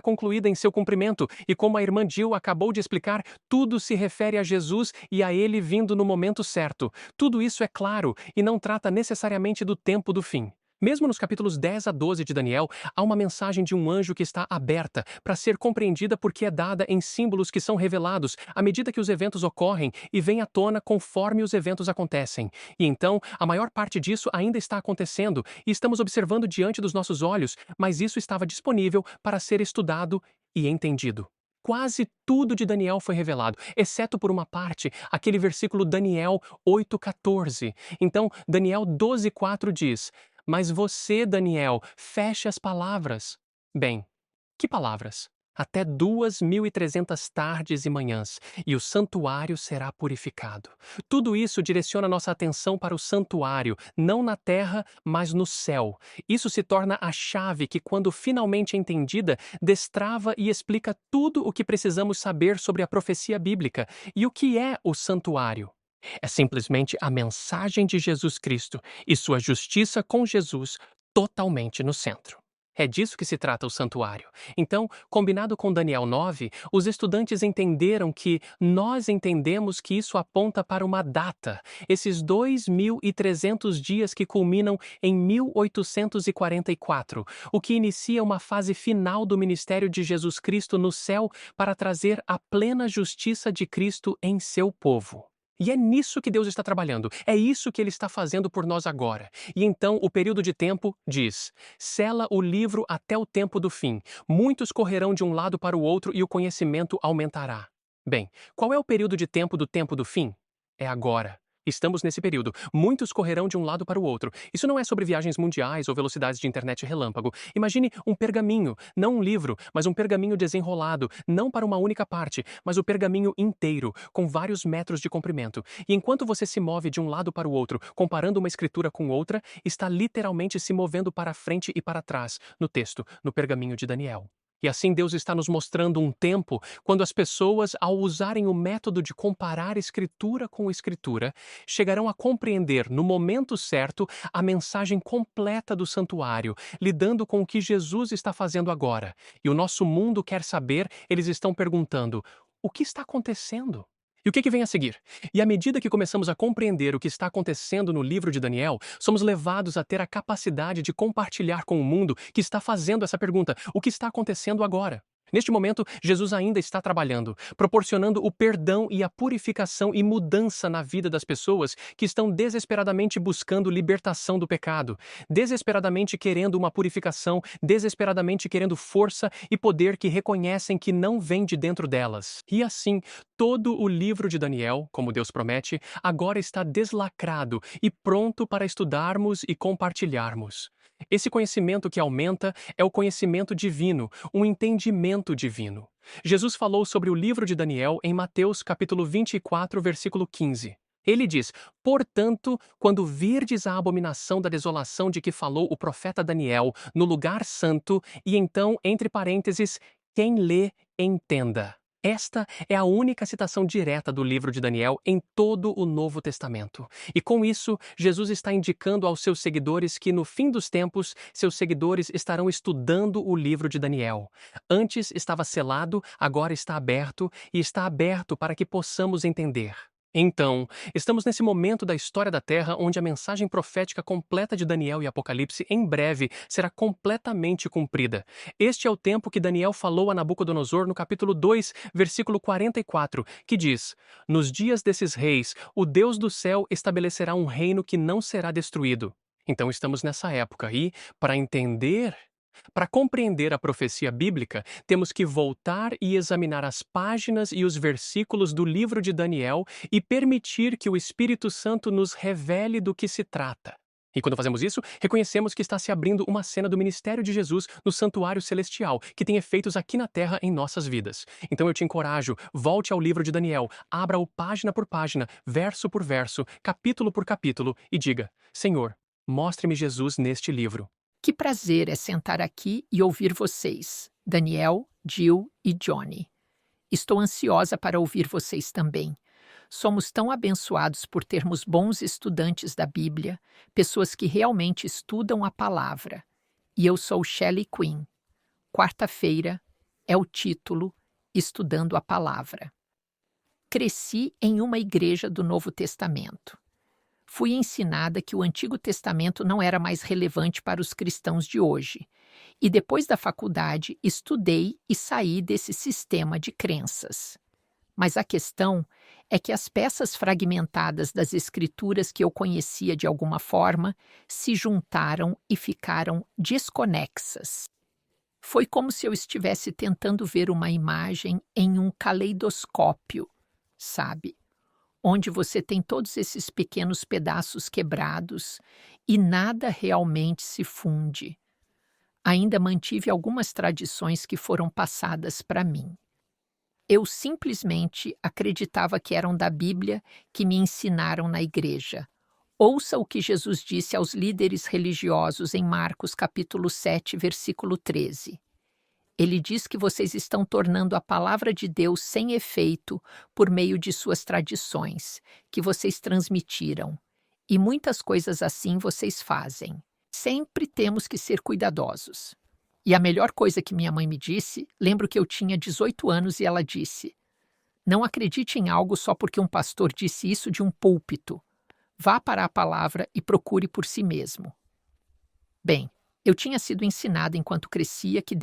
concluída em seu cumprimento, e como a irmã Jill acabou de explicar, tudo se refere a Jesus e a ele vindo no momento certo. Tudo isso é claro e não trata necessariamente do tempo do fim. Mesmo nos capítulos 10 a 12 de Daniel, há uma mensagem de um anjo que está aberta para ser compreendida porque é dada em símbolos que são revelados à medida que os eventos ocorrem e vêm à tona conforme os eventos acontecem. E então, a maior parte disso ainda está acontecendo e estamos observando diante dos nossos olhos, mas isso estava disponível para ser estudado e entendido. Quase tudo de Daniel foi revelado, exceto por uma parte, aquele versículo Daniel 8,14. Então, Daniel 12,4 diz: Mas você, Daniel, feche as palavras. Bem, que palavras? Até 2.300 tardes e manhãs, e o santuário será purificado. Tudo isso direciona nossa atenção para o santuário, não na terra, mas no céu. Isso se torna a chave que, quando finalmente entendida, destrava e explica tudo o que precisamos saber sobre a profecia bíblica. E o que é o santuário? É simplesmente a mensagem de Jesus Cristo e sua justiça com Jesus totalmente no centro. É disso que se trata o santuário. Então, combinado com Daniel 9, os estudantes entenderam que nós entendemos que isso aponta para uma data, esses 2.300 dias que culminam em 1844, o que inicia uma fase final do ministério de Jesus Cristo no céu para trazer a plena justiça de Cristo em seu povo. E é nisso que Deus está trabalhando, é isso que Ele está fazendo por nós agora. E então o período de tempo diz: sela o livro até o tempo do fim. Muitos correrão de um lado para o outro e o conhecimento aumentará. Bem, qual é o período de tempo do fim? É agora. Estamos nesse período. Muitos correrão de um lado para o outro. Isso não é sobre viagens mundiais ou velocidades de internet relâmpago. Imagine um pergaminho, não um livro, mas um pergaminho desenrolado, não para uma única parte, mas o pergaminho inteiro, com vários metros de comprimento. E enquanto você se move de um lado para o outro, comparando uma escritura com outra, está literalmente se movendo para frente e para trás, no texto, no pergaminho de Daniel. E assim Deus está nos mostrando um tempo quando as pessoas, ao usarem o método de comparar escritura com escritura, chegarão a compreender, no momento certo, a mensagem completa do santuário, lidando com o que Jesus está fazendo agora. E o nosso mundo quer saber, eles estão perguntando: o que está acontecendo? E o que vem a seguir? E à medida que começamos a compreender o que está acontecendo no livro de Daniel, somos levados a ter a capacidade de compartilhar com o mundo que está fazendo essa pergunta: o que está acontecendo agora? Neste momento, Jesus ainda está trabalhando, proporcionando o perdão e a purificação e mudança na vida das pessoas que estão desesperadamente buscando libertação do pecado, desesperadamente querendo uma purificação, desesperadamente querendo força e poder que reconhecem que não vem de dentro delas. E assim, todo o livro de Daniel, como Deus promete, agora está deslacrado e pronto para estudarmos e compartilharmos. Esse conhecimento que aumenta é o conhecimento divino, um entendimento divino. Jesus falou sobre o livro de Daniel em Mateus capítulo 24, versículo 15. Ele diz: "Portanto, quando virdes a abominação da desolação de que falou o profeta Daniel no lugar santo", e então, entre parênteses, quem lê, entenda. Esta é a única citação direta do livro de Daniel em todo o Novo Testamento. E com isso, Jesus está indicando aos seus seguidores que, no fim dos tempos, seus seguidores estarão estudando o livro de Daniel. Antes estava selado, agora está aberto, e está aberto para que possamos entender. Então, estamos nesse momento da história da Terra onde a mensagem profética completa de Daniel e Apocalipse em breve será completamente cumprida. Este é o tempo que Daniel falou a Nabucodonosor no capítulo 2, versículo 44, que diz: "Nos dias desses reis, o Deus do céu estabelecerá um reino que não será destruído." Então estamos nessa época e, para compreender a profecia bíblica, temos que voltar e examinar as páginas e os versículos do livro de Daniel e permitir que o Espírito Santo nos revele do que se trata. E quando fazemos isso, reconhecemos que está se abrindo uma cena do ministério de Jesus no santuário celestial, que tem efeitos aqui na terra em nossas vidas. Então eu te encorajo, volte ao livro de Daniel, abra-o página por página, verso por verso, capítulo por capítulo e diga: Senhor, mostre-me Jesus neste livro. Que prazer é sentar aqui e ouvir vocês, Daniel, Jill e Johnny. Estou ansiosa para ouvir vocês também. Somos tão abençoados por termos bons estudantes da Bíblia, pessoas que realmente estudam a palavra. E eu sou Shelley Quinn. Quarta-feira é o título Estudando a Palavra. Cresci em uma igreja do Novo Testamento. Fui ensinada que o Antigo Testamento não era mais relevante para os cristãos de hoje. E depois da faculdade, estudei e saí desse sistema de crenças. Mas a questão é que as peças fragmentadas das Escrituras que eu conhecia de alguma forma se juntaram e ficaram desconexas. Foi como se eu estivesse tentando ver uma imagem em um caleidoscópio, sabe? Onde você tem todos esses pequenos pedaços quebrados e nada realmente se funde. Ainda mantive algumas tradições que foram passadas para mim. Eu simplesmente acreditava que eram da Bíblia que me ensinaram na igreja. Ouça o que Jesus disse aos líderes religiosos em Marcos capítulo 7, versículo 13. Ele diz que vocês estão tornando a palavra de Deus sem efeito por meio de suas tradições, que vocês transmitiram. E muitas coisas assim vocês fazem. Sempre temos que ser cuidadosos. E a melhor coisa que minha mãe me disse, lembro que eu tinha 18 anos e ela disse: "Não acredite em algo só porque um pastor disse isso de um púlpito. Vá para a palavra e procure por si mesmo." Bem, eu tinha sido ensinada enquanto crescia que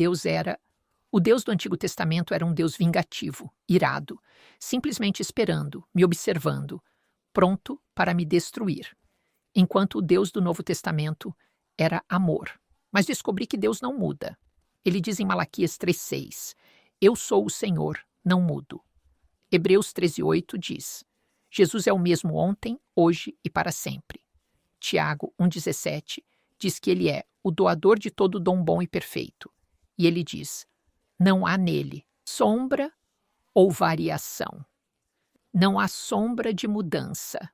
o Deus do Antigo Testamento era um Deus vingativo, irado, simplesmente esperando, me observando, pronto para me destruir. Enquanto o Deus do Novo Testamento era amor. Mas descobri que Deus não muda. Ele diz em Malaquias 3,6, "Eu sou o Senhor, não mudo." Hebreus 13,8 diz, "Jesus é o mesmo ontem, hoje e para sempre." Tiago 1,17 diz que ele é o doador de todo dom bom e perfeito. E ele diz, "Não há nele sombra ou variação. Não há sombra de mudança.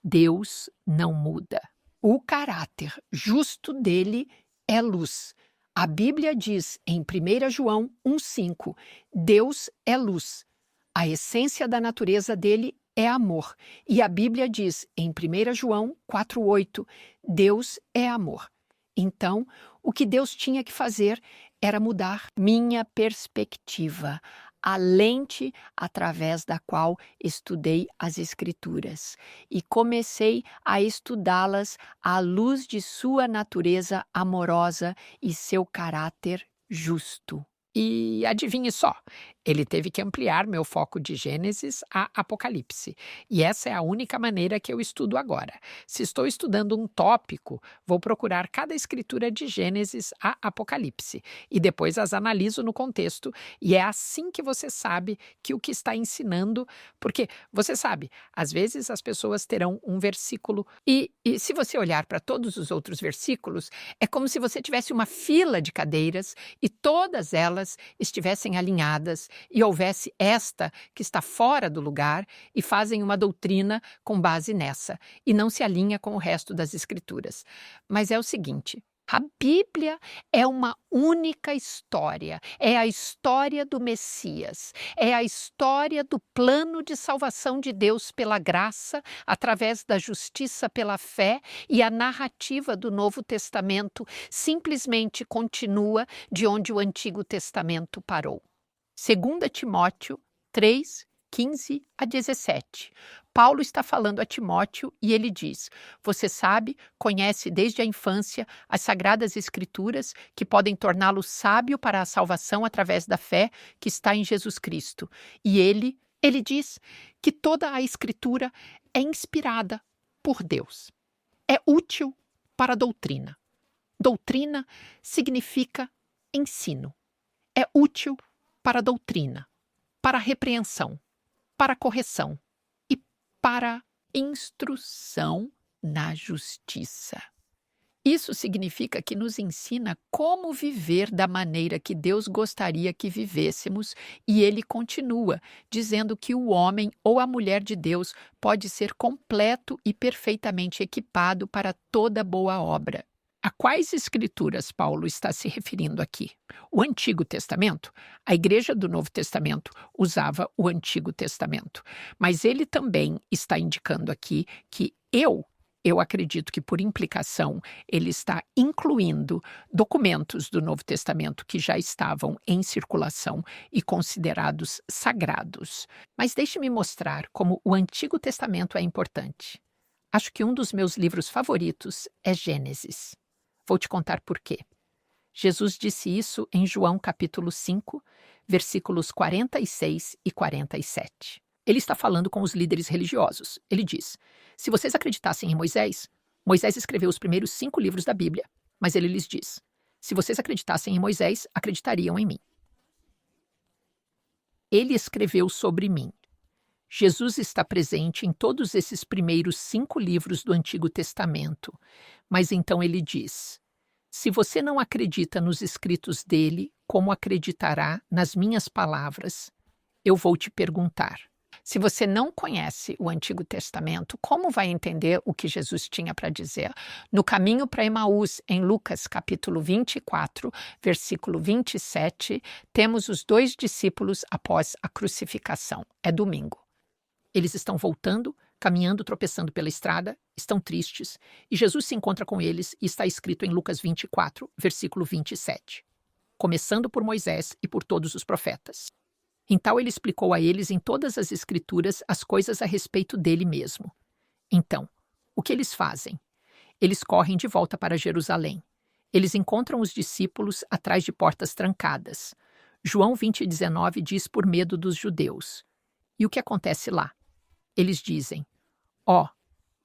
Deus não muda." O caráter justo dele é luz. A Bíblia diz em 1 João 1,5, Deus é luz. A essência da natureza dele é amor. E a Bíblia diz em 1 João 4,8, Deus é amor. Então, o que Deus tinha que fazer era mudar minha perspectiva, a lente através da qual estudei as Escrituras. E comecei a estudá-las à luz de sua natureza amorosa e seu caráter justo. E adivinhe só, ele teve que ampliar meu foco de Gênesis a Apocalipse. E essa é a única maneira que eu estudo agora. Se estou estudando um tópico, vou procurar cada escritura de Gênesis a Apocalipse e depois as analiso no contexto. E é assim que você sabe que o que está ensinando, porque você sabe, às vezes as pessoas terão um versículo e se você olhar para todos os outros versículos, é como se você tivesse uma fila de cadeiras e todas elas estivessem alinhadas e houvesse esta que está fora do lugar e fazem uma doutrina com base nessa e não se alinha com o resto das escrituras. Mas é o seguinte, a Bíblia é uma única história, é a história do Messias, é a história do plano de salvação de Deus pela graça, através da justiça pela fé, e a narrativa do Novo Testamento simplesmente continua de onde o Antigo Testamento parou. 2 Timóteo 3, 15 a 17. Paulo está falando a Timóteo e ele diz: você sabe, conhece desde a infância as sagradas escrituras que podem torná-lo sábio para a salvação através da fé que está em Jesus Cristo. E ele diz que toda a escritura é inspirada por Deus. É útil para a doutrina. Doutrina significa ensino. É útil para a doutrina, para a repreensão, para a correção e para instrução na justiça. Isso significa que nos ensina como viver da maneira que Deus gostaria que vivêssemos, e ele continua dizendo que o homem ou a mulher de Deus pode ser completo e perfeitamente equipado para toda boa obra. A quais escrituras Paulo está se referindo aqui? O Antigo Testamento? A Igreja do Novo Testamento usava o Antigo Testamento, mas ele também está indicando aqui que eu acredito que, por implicação, ele está incluindo documentos do Novo Testamento que já estavam em circulação e considerados sagrados. Mas deixe-me mostrar como o Antigo Testamento é importante. Acho que um dos meus livros favoritos é Gênesis. Vou te contar por quê. Jesus disse isso em João capítulo 5, versículos 46 e 47. Ele está falando com os líderes religiosos. Ele diz: se vocês acreditassem em Moisés, Moisés escreveu os primeiros 5 livros da Bíblia, mas ele lhes diz: se vocês acreditassem em Moisés, acreditariam em mim. Ele escreveu sobre mim. Jesus está presente em todos esses primeiros 5 livros do Antigo Testamento, mas então ele diz: se você não acredita nos escritos dele, como acreditará nas minhas palavras? Eu vou te perguntar. Se você não conhece o Antigo Testamento, como vai entender o que Jesus tinha para dizer? No caminho para Emaús, em Lucas capítulo 24, versículo 27, temos os 2 discípulos após a crucificação. É domingo. Eles estão voltando, caminhando, tropeçando pela estrada, estão tristes, e Jesus se encontra com eles e está escrito em Lucas 24, versículo 27. Começando por Moisés e por todos os profetas. Então ele explicou a eles em todas as escrituras as coisas a respeito dele mesmo. Então, o que eles fazem? Eles correm de volta para Jerusalém. Eles encontram os discípulos atrás de portas trancadas. João 20:19 diz por medo dos judeus. E o que acontece lá? Eles dizem: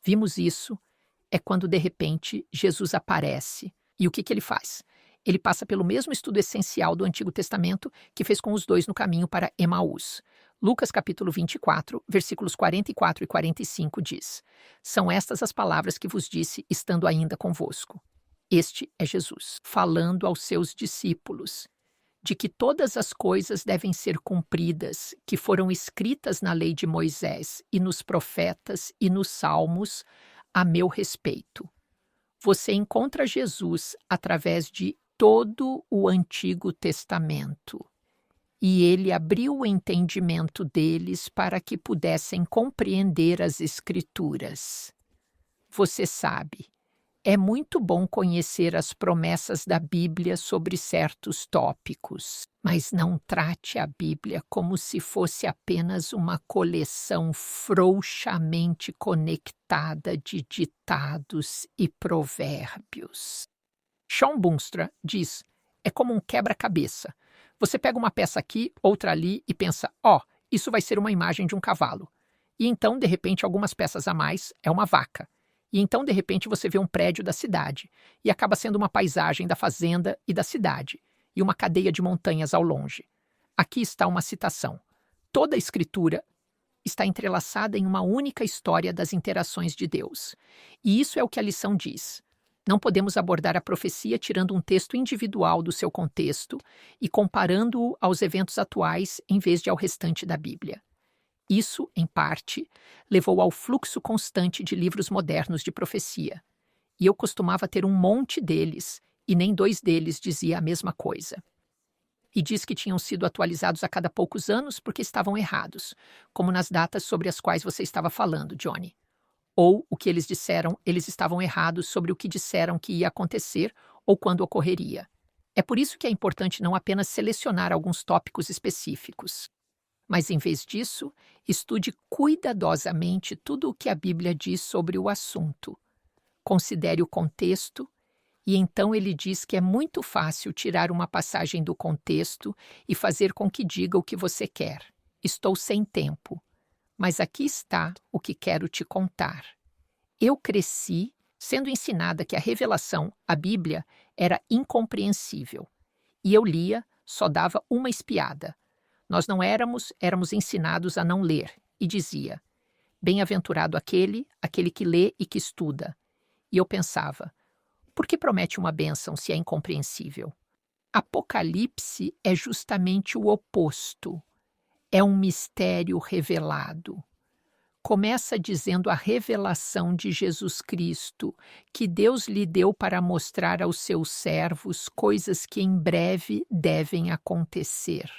vimos isso. É quando de repente Jesus aparece. E o que ele faz? Ele passa pelo mesmo estudo essencial do Antigo Testamento que fez com os 2 no caminho para Emaús. Lucas capítulo 24, versículos 44 e 45 diz: são estas as palavras que vos disse estando ainda convosco. Este é Jesus, falando aos seus discípulos, de que todas as coisas devem ser cumpridas, que foram escritas na lei de Moisés e nos profetas e nos salmos, a meu respeito. Você encontra Jesus através de todo o Antigo Testamento, e ele abriu o entendimento deles para que pudessem compreender as Escrituras. Você sabe, é muito bom conhecer as promessas da Bíblia sobre certos tópicos, mas não trate a Bíblia como se fosse apenas uma coleção frouxamente conectada de ditados e provérbios. Sean Boonstra diz: é como um quebra-cabeça. Você pega uma peça aqui, outra ali e pensa, ó, isso vai ser uma imagem de um cavalo. E então, de repente, algumas peças a mais é uma vaca. E então, de repente, você vê um prédio da cidade. E acaba sendo uma paisagem da fazenda e da cidade. E uma cadeia de montanhas ao longe. Aqui está uma citação. Toda a escritura está entrelaçada em uma única história das interações de Deus. E isso é o que a lição diz. Não podemos abordar a profecia tirando um texto individual do seu contexto e comparando-o aos eventos atuais em vez de ao restante da Bíblia. Isso, em parte, levou ao fluxo constante de livros modernos de profecia. E eu costumava ter um monte deles, e nem 2 deles dizia a mesma coisa. E diz que tinham sido atualizados a cada poucos anos porque estavam errados, como nas datas sobre as quais você estava falando, Johnny. Ou o que eles disseram, eles estavam errados sobre o que disseram que ia acontecer ou quando ocorreria. É por isso que é importante não apenas selecionar alguns tópicos específicos, mas, em vez disso, estude cuidadosamente tudo o que a Bíblia diz sobre o assunto. Considere o contexto, e então ele diz que é muito fácil tirar uma passagem do contexto e fazer com que diga o que você quer. Estou sem tempo. Mas aqui está o que quero te contar. Eu cresci sendo ensinada que a revelação, a Bíblia, era incompreensível. E eu lia, só dava uma espiada. Nós não éramos ensinados a não ler. E dizia, bem-aventurado aquele que lê e que estuda. E eu pensava, por que promete uma bênção se é incompreensível? Apocalipse é justamente o oposto. É um mistério revelado. Começa dizendo a revelação de Jesus Cristo, que Deus lhe deu para mostrar aos seus servos coisas que em breve devem acontecer.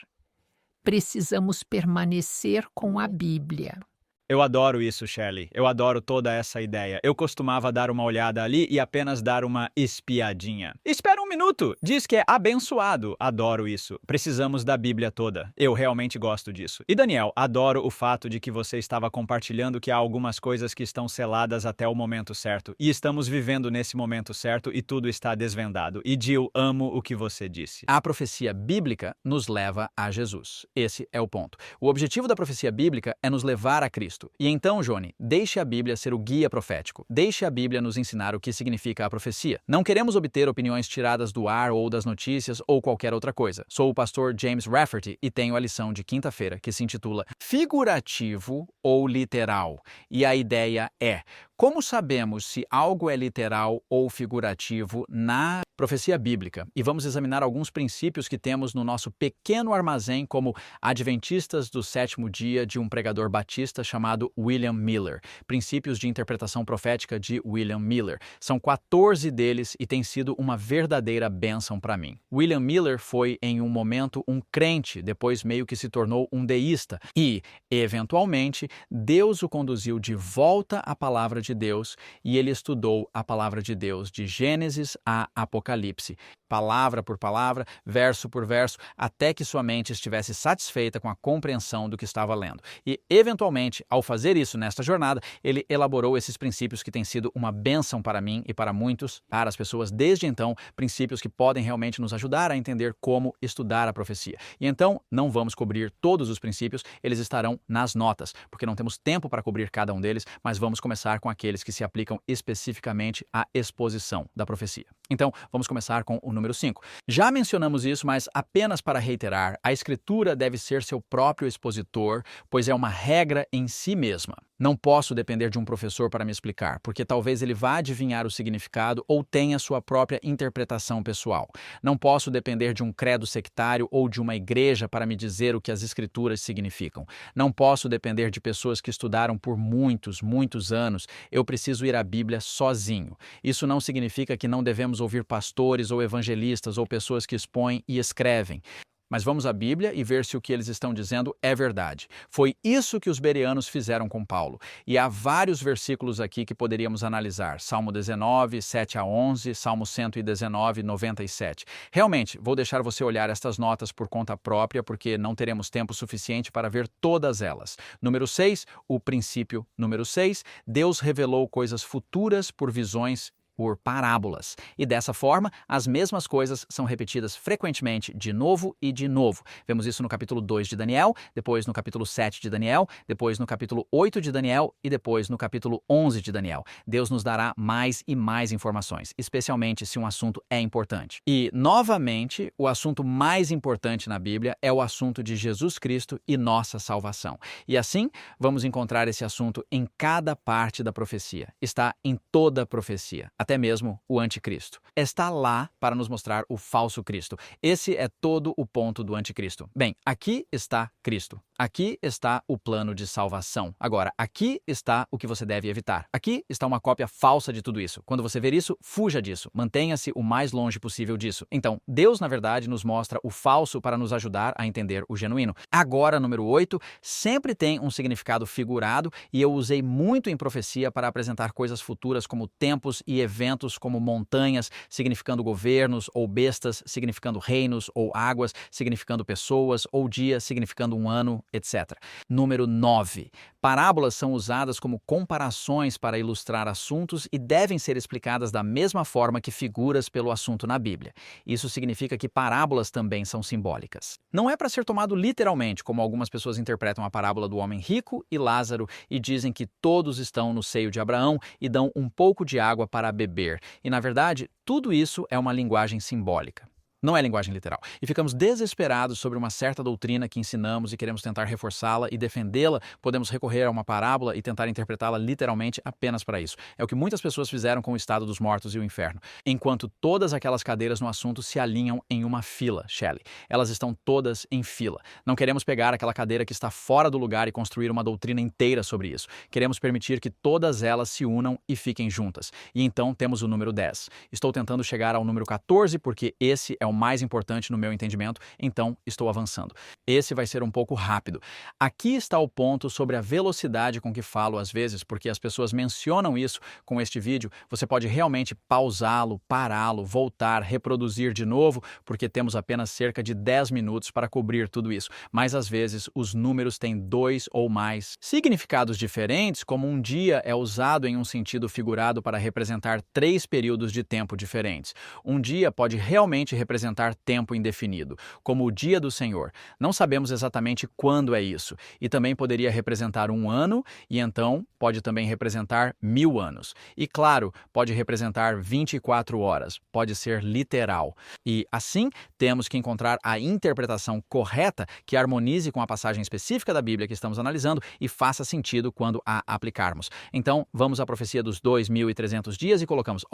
Precisamos permanecer com a Bíblia. Eu adoro isso, Shelley. Eu adoro toda essa ideia. Eu costumava dar uma olhada ali e apenas dar uma espiadinha. Espera um minuto! Diz que é abençoado. Adoro isso. Precisamos da Bíblia toda. Eu realmente gosto disso. E Daniel, adoro o fato de que você estava compartilhando que há algumas coisas que estão seladas até o momento certo. E estamos vivendo nesse momento certo e tudo está desvendado. E Jill, amo o que você disse. A profecia bíblica nos leva a Jesus. Esse é o ponto. O objetivo da profecia bíblica é nos levar a Cristo. E então, Johnny, deixe a Bíblia ser o guia profético. Deixe a Bíblia nos ensinar o que significa a profecia. Não queremos obter opiniões tiradas do ar ou das notícias ou qualquer outra coisa. Sou o pastor James Rafferty e tenho a lição de quinta-feira que se intitula Figurativo ou Literal. E a ideia é, como sabemos se algo é literal ou figurativo na profecia bíblica? E vamos examinar alguns princípios que temos no nosso pequeno armazém como adventistas do sétimo dia de um pregador batista chamado William Miller. Princípios de interpretação profética de William Miller. São 14 deles e tem sido uma verdadeira bênção para mim. William Miller foi em um momento um crente, depois meio que se tornou um deísta. E, eventualmente, Deus o conduziu de volta à palavra de Deus e ele estudou a palavra de Deus de Gênesis a Apocalipse, palavra por palavra, verso por verso, até que sua mente estivesse satisfeita com a compreensão do que estava lendo. E, eventualmente, ao fazer isso nesta jornada, ele elaborou esses princípios que têm sido uma bênção para mim e para muitos, para as pessoas desde então, princípios que podem realmente nos ajudar a entender como estudar a profecia. E então, não vamos cobrir todos os princípios, eles estarão nas notas, porque não temos tempo para cobrir cada um deles, mas vamos começar com aqueles que se aplicam especificamente à exposição da profecia. Então, vamos começar com o número 5. Já mencionamos isso, mas apenas para reiterar, a Escritura deve ser seu próprio expositor, pois é uma regra em si mesma. Não posso depender de um professor para me explicar, porque talvez ele vá adivinhar o significado ou tenha sua própria interpretação pessoal. Não posso depender de um credo sectário ou de uma igreja para me dizer o que as Escrituras significam. Não posso depender de pessoas que estudaram por muitos, muitos anos. Eu preciso ir à Bíblia sozinho. Isso não significa que não devemos ouvir pastores ou evangelistas ou pessoas que expõem e escrevem. Mas vamos à Bíblia e ver se o que eles estão dizendo é verdade. Foi isso que os bereanos fizeram com Paulo. E há vários versículos aqui que poderíamos analisar. Salmo 19, 7 a 11, Salmo 119, 97. Realmente, vou deixar você olhar estas notas por conta própria, porque não teremos tempo suficiente para ver todas elas. Número 6, o princípio número 6. Deus revelou coisas futuras por visões por parábolas. E dessa forma, as mesmas coisas são repetidas frequentemente de novo e de novo. Vemos isso no capítulo 2 de Daniel, depois no capítulo 7 de Daniel, depois no capítulo 8 de Daniel e depois no capítulo 11 de Daniel. Deus nos dará mais e mais informações, especialmente se um assunto é importante. E, novamente, o assunto mais importante na Bíblia é o assunto de Jesus Cristo e nossa salvação. E assim, vamos encontrar esse assunto em cada parte da profecia. Está em toda a profecia, até mesmo o anticristo. Está lá para nos mostrar o falso Cristo. Esse é todo o ponto do anticristo. Bem, aqui está Cristo. Aqui está o plano de salvação. Agora, aqui está o que você deve evitar. Aqui está uma cópia falsa de tudo isso. Quando você ver isso, fuja disso. Mantenha-se o mais longe possível disso. Então, Deus, na verdade, nos mostra o falso para nos ajudar a entender o genuíno. Agora, número 8, sempre tem um significado figurado e eu usei muito em profecia para apresentar coisas futuras como tempos e eventos como montanhas, significando governos, ou bestas, significando reinos, ou águas, significando pessoas, ou dia, significando um ano, etc. Número 9. Parábolas são usadas como comparações para ilustrar assuntos e devem ser explicadas da mesma forma que figuras pelo assunto na Bíblia. Isso significa que parábolas também são simbólicas. Não é para ser tomado literalmente, como algumas pessoas interpretam a parábola do homem rico e Lázaro e dizem que todos estão no seio de Abraão e dão um pouco de água para beber. E, na verdade, tudo isso é uma linguagem simbólica. Não é linguagem literal. E ficamos desesperados sobre uma certa doutrina que ensinamos e queremos tentar reforçá-la e defendê-la, podemos recorrer a uma parábola e tentar interpretá-la literalmente apenas para isso. É o que muitas pessoas fizeram com o estado dos mortos e o inferno. Enquanto todas aquelas cadeiras no assunto se alinham em uma fila, Shelley. Elas estão todas em fila. Não queremos pegar aquela cadeira que está fora do lugar e construir uma doutrina inteira sobre isso. Queremos permitir que todas elas se unam e fiquem juntas. E então temos o número 10. Estou tentando chegar ao número 14 porque esse é o mais importante no meu entendimento, então estou avançando. Esse vai ser um pouco rápido. Aqui está o ponto sobre a velocidade com que falo às vezes, porque as pessoas mencionam isso com este vídeo. Você pode realmente pausá-lo, pará-lo, voltar, reproduzir de novo, porque temos apenas cerca de 10 minutos para cobrir tudo isso. Mas às vezes os números têm 2 ou mais significados diferentes, como um dia é usado em um sentido figurado para representar 3 períodos de tempo diferentes. Um dia pode realmente representar tempo indefinido, como o dia do Senhor. Não sabemos exatamente quando é isso. E também poderia representar um ano, e então pode também representar 1000 anos. E claro, pode representar 24 horas, pode ser literal. E assim, temos que encontrar a interpretação correta que harmonize com a passagem específica da Bíblia que estamos analisando e faça sentido quando a aplicarmos. Então, vamos à profecia dos 2.300 dias e colocamos,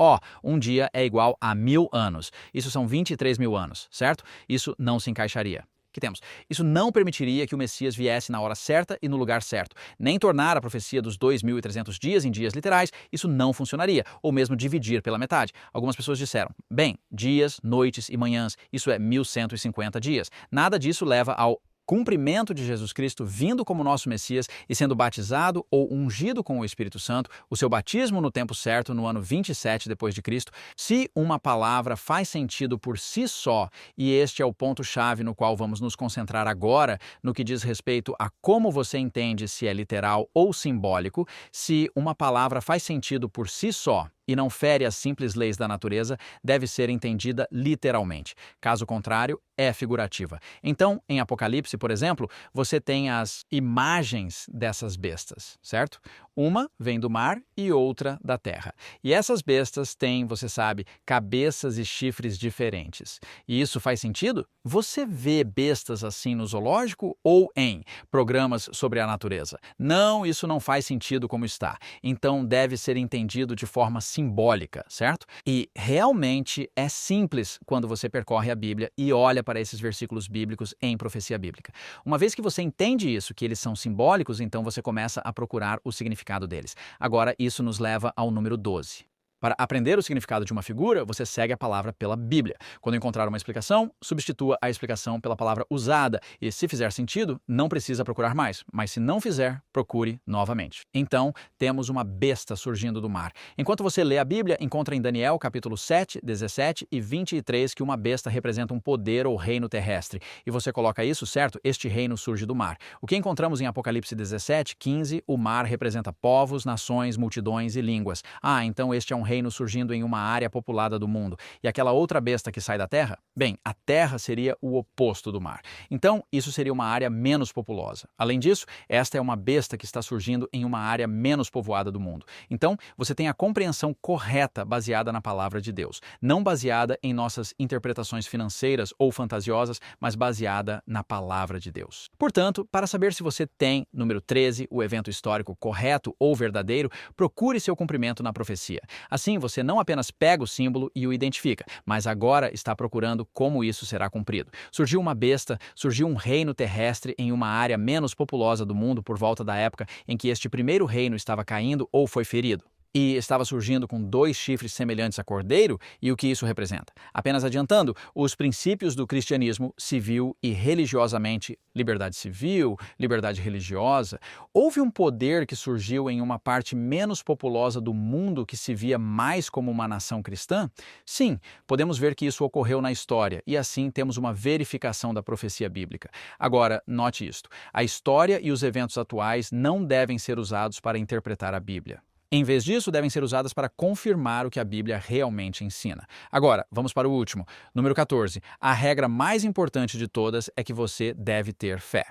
um dia é igual a 1000 anos. Isso são 23.000 anos, certo? Isso não se encaixaria. Que temos? Isso não permitiria que o Messias viesse na hora certa e no lugar certo. Nem tornar a profecia dos 2.300 dias em dias literais, isso não funcionaria. Ou mesmo dividir pela metade. Algumas pessoas disseram, bem, dias, noites e manhãs, isso é 1150 dias. Nada disso leva ao cumprimento de Jesus Cristo vindo como nosso Messias e sendo batizado ou ungido com o Espírito Santo, o seu batismo no tempo certo, no ano 27 depois de Cristo. Se uma palavra faz sentido por si só, e este é o ponto-chave no qual vamos nos concentrar agora, no que diz respeito a como você entende se é literal ou simbólico, se uma palavra faz sentido por si só, e não fere as simples leis da natureza, deve ser entendida literalmente. Caso contrário, é figurativa. Então, em Apocalipse, por exemplo, você tem as imagens dessas bestas, certo? Uma vem do mar e outra da terra. E essas bestas têm, você sabe, cabeças e chifres diferentes. E isso faz sentido? Você vê bestas assim no zoológico ou em programas sobre a natureza? Não, isso não faz sentido como está. Então, deve ser entendido de forma simbólica, certo? E realmente é simples quando você percorre a Bíblia e olha para esses versículos bíblicos em profecia bíblica. Uma vez que você entende isso, que eles são simbólicos, então você começa a procurar o significado deles. Agora, isso nos leva ao número 12. Para aprender o significado de uma figura, você segue a palavra pela Bíblia. Quando encontrar uma explicação, substitua a explicação pela palavra usada. E se fizer sentido, não precisa procurar mais. Mas se não fizer, procure novamente. Então, temos uma besta surgindo do mar. Enquanto você lê a Bíblia, encontra em Daniel, capítulo 7, 17 e 23, que uma besta representa um poder ou reino terrestre. E você coloca isso, certo? Este reino surge do mar. O que encontramos em Apocalipse 17, 15, o mar representa povos, nações, multidões e línguas. Então este é um reino surgindo em uma área populada do mundo e aquela outra besta que sai da terra? Bem, a terra seria o oposto do mar. Então, isso seria uma área menos populosa. Além disso, esta é uma besta que está surgindo em uma área menos povoada do mundo. Então, você tem a compreensão correta baseada na palavra de Deus, não baseada em nossas interpretações financeiras ou fantasiosas, mas baseada na palavra de Deus. Portanto, para saber se você tem, número 13, o evento histórico correto ou verdadeiro, procure seu cumprimento na profecia. Assim, você não apenas pega o símbolo e o identifica, mas agora está procurando como isso será cumprido. Surgiu uma besta, surgiu um reino terrestre em uma área menos populosa do mundo por volta da época em que este primeiro reino estava caindo ou foi ferido. E estava surgindo com 2 chifres semelhantes a cordeiro, e o que isso representa? Apenas adiantando, os princípios do cristianismo civil e religiosamente, liberdade civil, liberdade religiosa, houve um poder que surgiu em uma parte menos populosa do mundo que se via mais como uma nação cristã? Sim, podemos ver que isso ocorreu na história, e assim temos uma verificação da profecia bíblica. Agora, note isto, a história e os eventos atuais não devem ser usados para interpretar a Bíblia. Em vez disso, devem ser usadas para confirmar o que a Bíblia realmente ensina. Agora, vamos para o último. Número 14. A regra mais importante de todas é que você deve ter fé.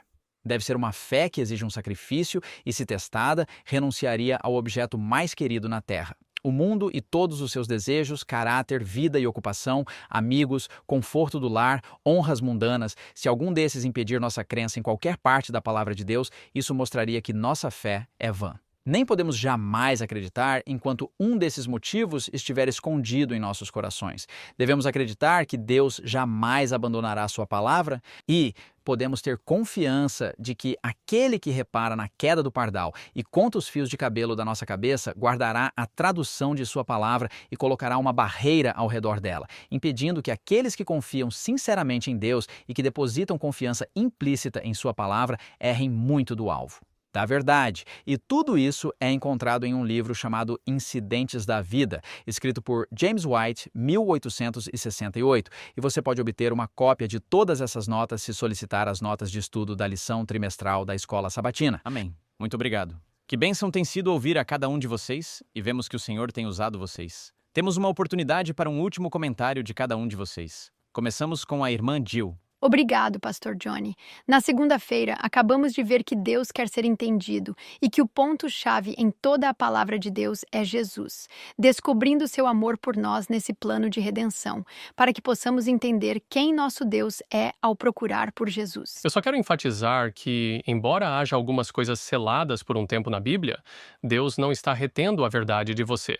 Deve ser uma fé que exige um sacrifício e, se testada, renunciaria ao objeto mais querido na terra. O mundo e todos os seus desejos, caráter, vida e ocupação, amigos, conforto do lar, honras mundanas, se algum desses impedir nossa crença em qualquer parte da palavra de Deus, isso mostraria que nossa fé é vã. Nem podemos jamais acreditar enquanto um desses motivos estiver escondido em nossos corações. Devemos acreditar que Deus jamais abandonará a sua palavra e podemos ter confiança de que aquele que repara na queda do pardal e conta os fios de cabelo da nossa cabeça guardará a tradução de sua palavra e colocará uma barreira ao redor dela, impedindo que aqueles que confiam sinceramente em Deus e que depositam confiança implícita em sua palavra errem muito do alvo. Da verdade. E tudo isso é encontrado em um livro chamado Incidentes da Vida, escrito por James White, 1868, e você pode obter uma cópia de todas essas notas se solicitar as notas de estudo da lição trimestral da Escola Sabatina. Amém. Muito obrigado. Que bênção tem sido ouvir a cada um de vocês e vemos que o Senhor tem usado vocês. Temos uma oportunidade para um último comentário de cada um de vocês. Começamos com a irmã Jill. Obrigado, Pastor Johnny. Na segunda-feira, acabamos de ver que Deus quer ser entendido e que o ponto-chave em toda a palavra de Deus é Jesus, descobrindo seu amor por nós nesse plano de redenção, para que possamos entender quem nosso Deus é ao procurar por Jesus. Eu só quero enfatizar que, embora haja algumas coisas seladas por um tempo na Bíblia, Deus não está retendo a verdade de você.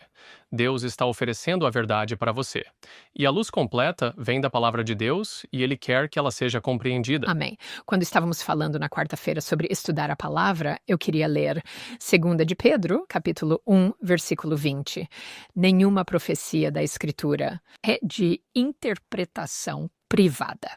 Deus está oferecendo a verdade para você. E a luz completa vem da palavra de Deus e Ele quer que ela seja compreendida. Amém. Quando estávamos falando na quarta-feira sobre estudar a palavra, eu queria ler 2 de Pedro, capítulo 1, versículo 20. Nenhuma profecia da Escritura é de interpretação privada.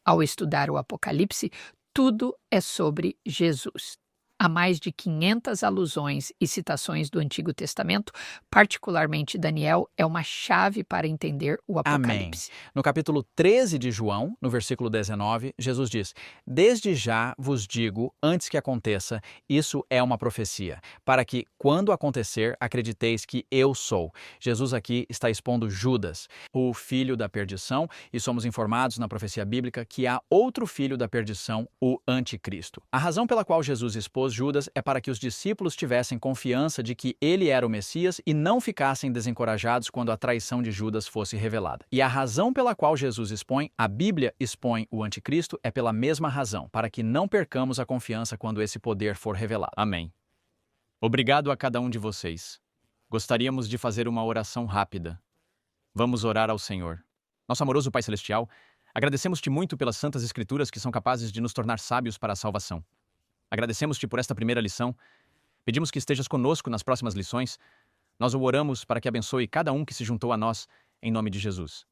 Ao estudar o Apocalipse, tudo é sobre Jesus. Há mais de 500 alusões e citações do Antigo Testamento, particularmente Daniel, é uma chave para entender o Apocalipse. Amém. No capítulo 13 de João, no versículo 19, Jesus diz: Desde já vos digo, antes que aconteça, isso é uma profecia, para que, quando acontecer, acrediteis que eu sou. Jesus aqui está expondo Judas, o filho da perdição, e somos informados na profecia bíblica que há outro filho da perdição, o anticristo. A razão pela qual Jesus expôs Judas é para que os discípulos tivessem confiança de que ele era o Messias e não ficassem desencorajados quando a traição de Judas fosse revelada. E a razão pela qual Jesus expõe, a Bíblia expõe o anticristo é pela mesma razão, para que não percamos a confiança quando esse poder for revelado. Amém. Obrigado a cada um de vocês. Gostaríamos de fazer uma oração rápida. Vamos orar ao Senhor. Nosso amoroso Pai Celestial, agradecemos-te muito pelas santas escrituras que são capazes de nos tornar sábios para a salvação. Agradecemos-te por esta primeira lição. Pedimos que estejas conosco nas próximas lições. Nós o oramos para que abençoe cada um que se juntou a nós, em nome de Jesus.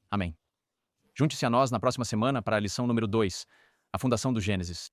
Amém. Junte-se a nós na próxima semana para a lição número 2, a fundação do Gênesis.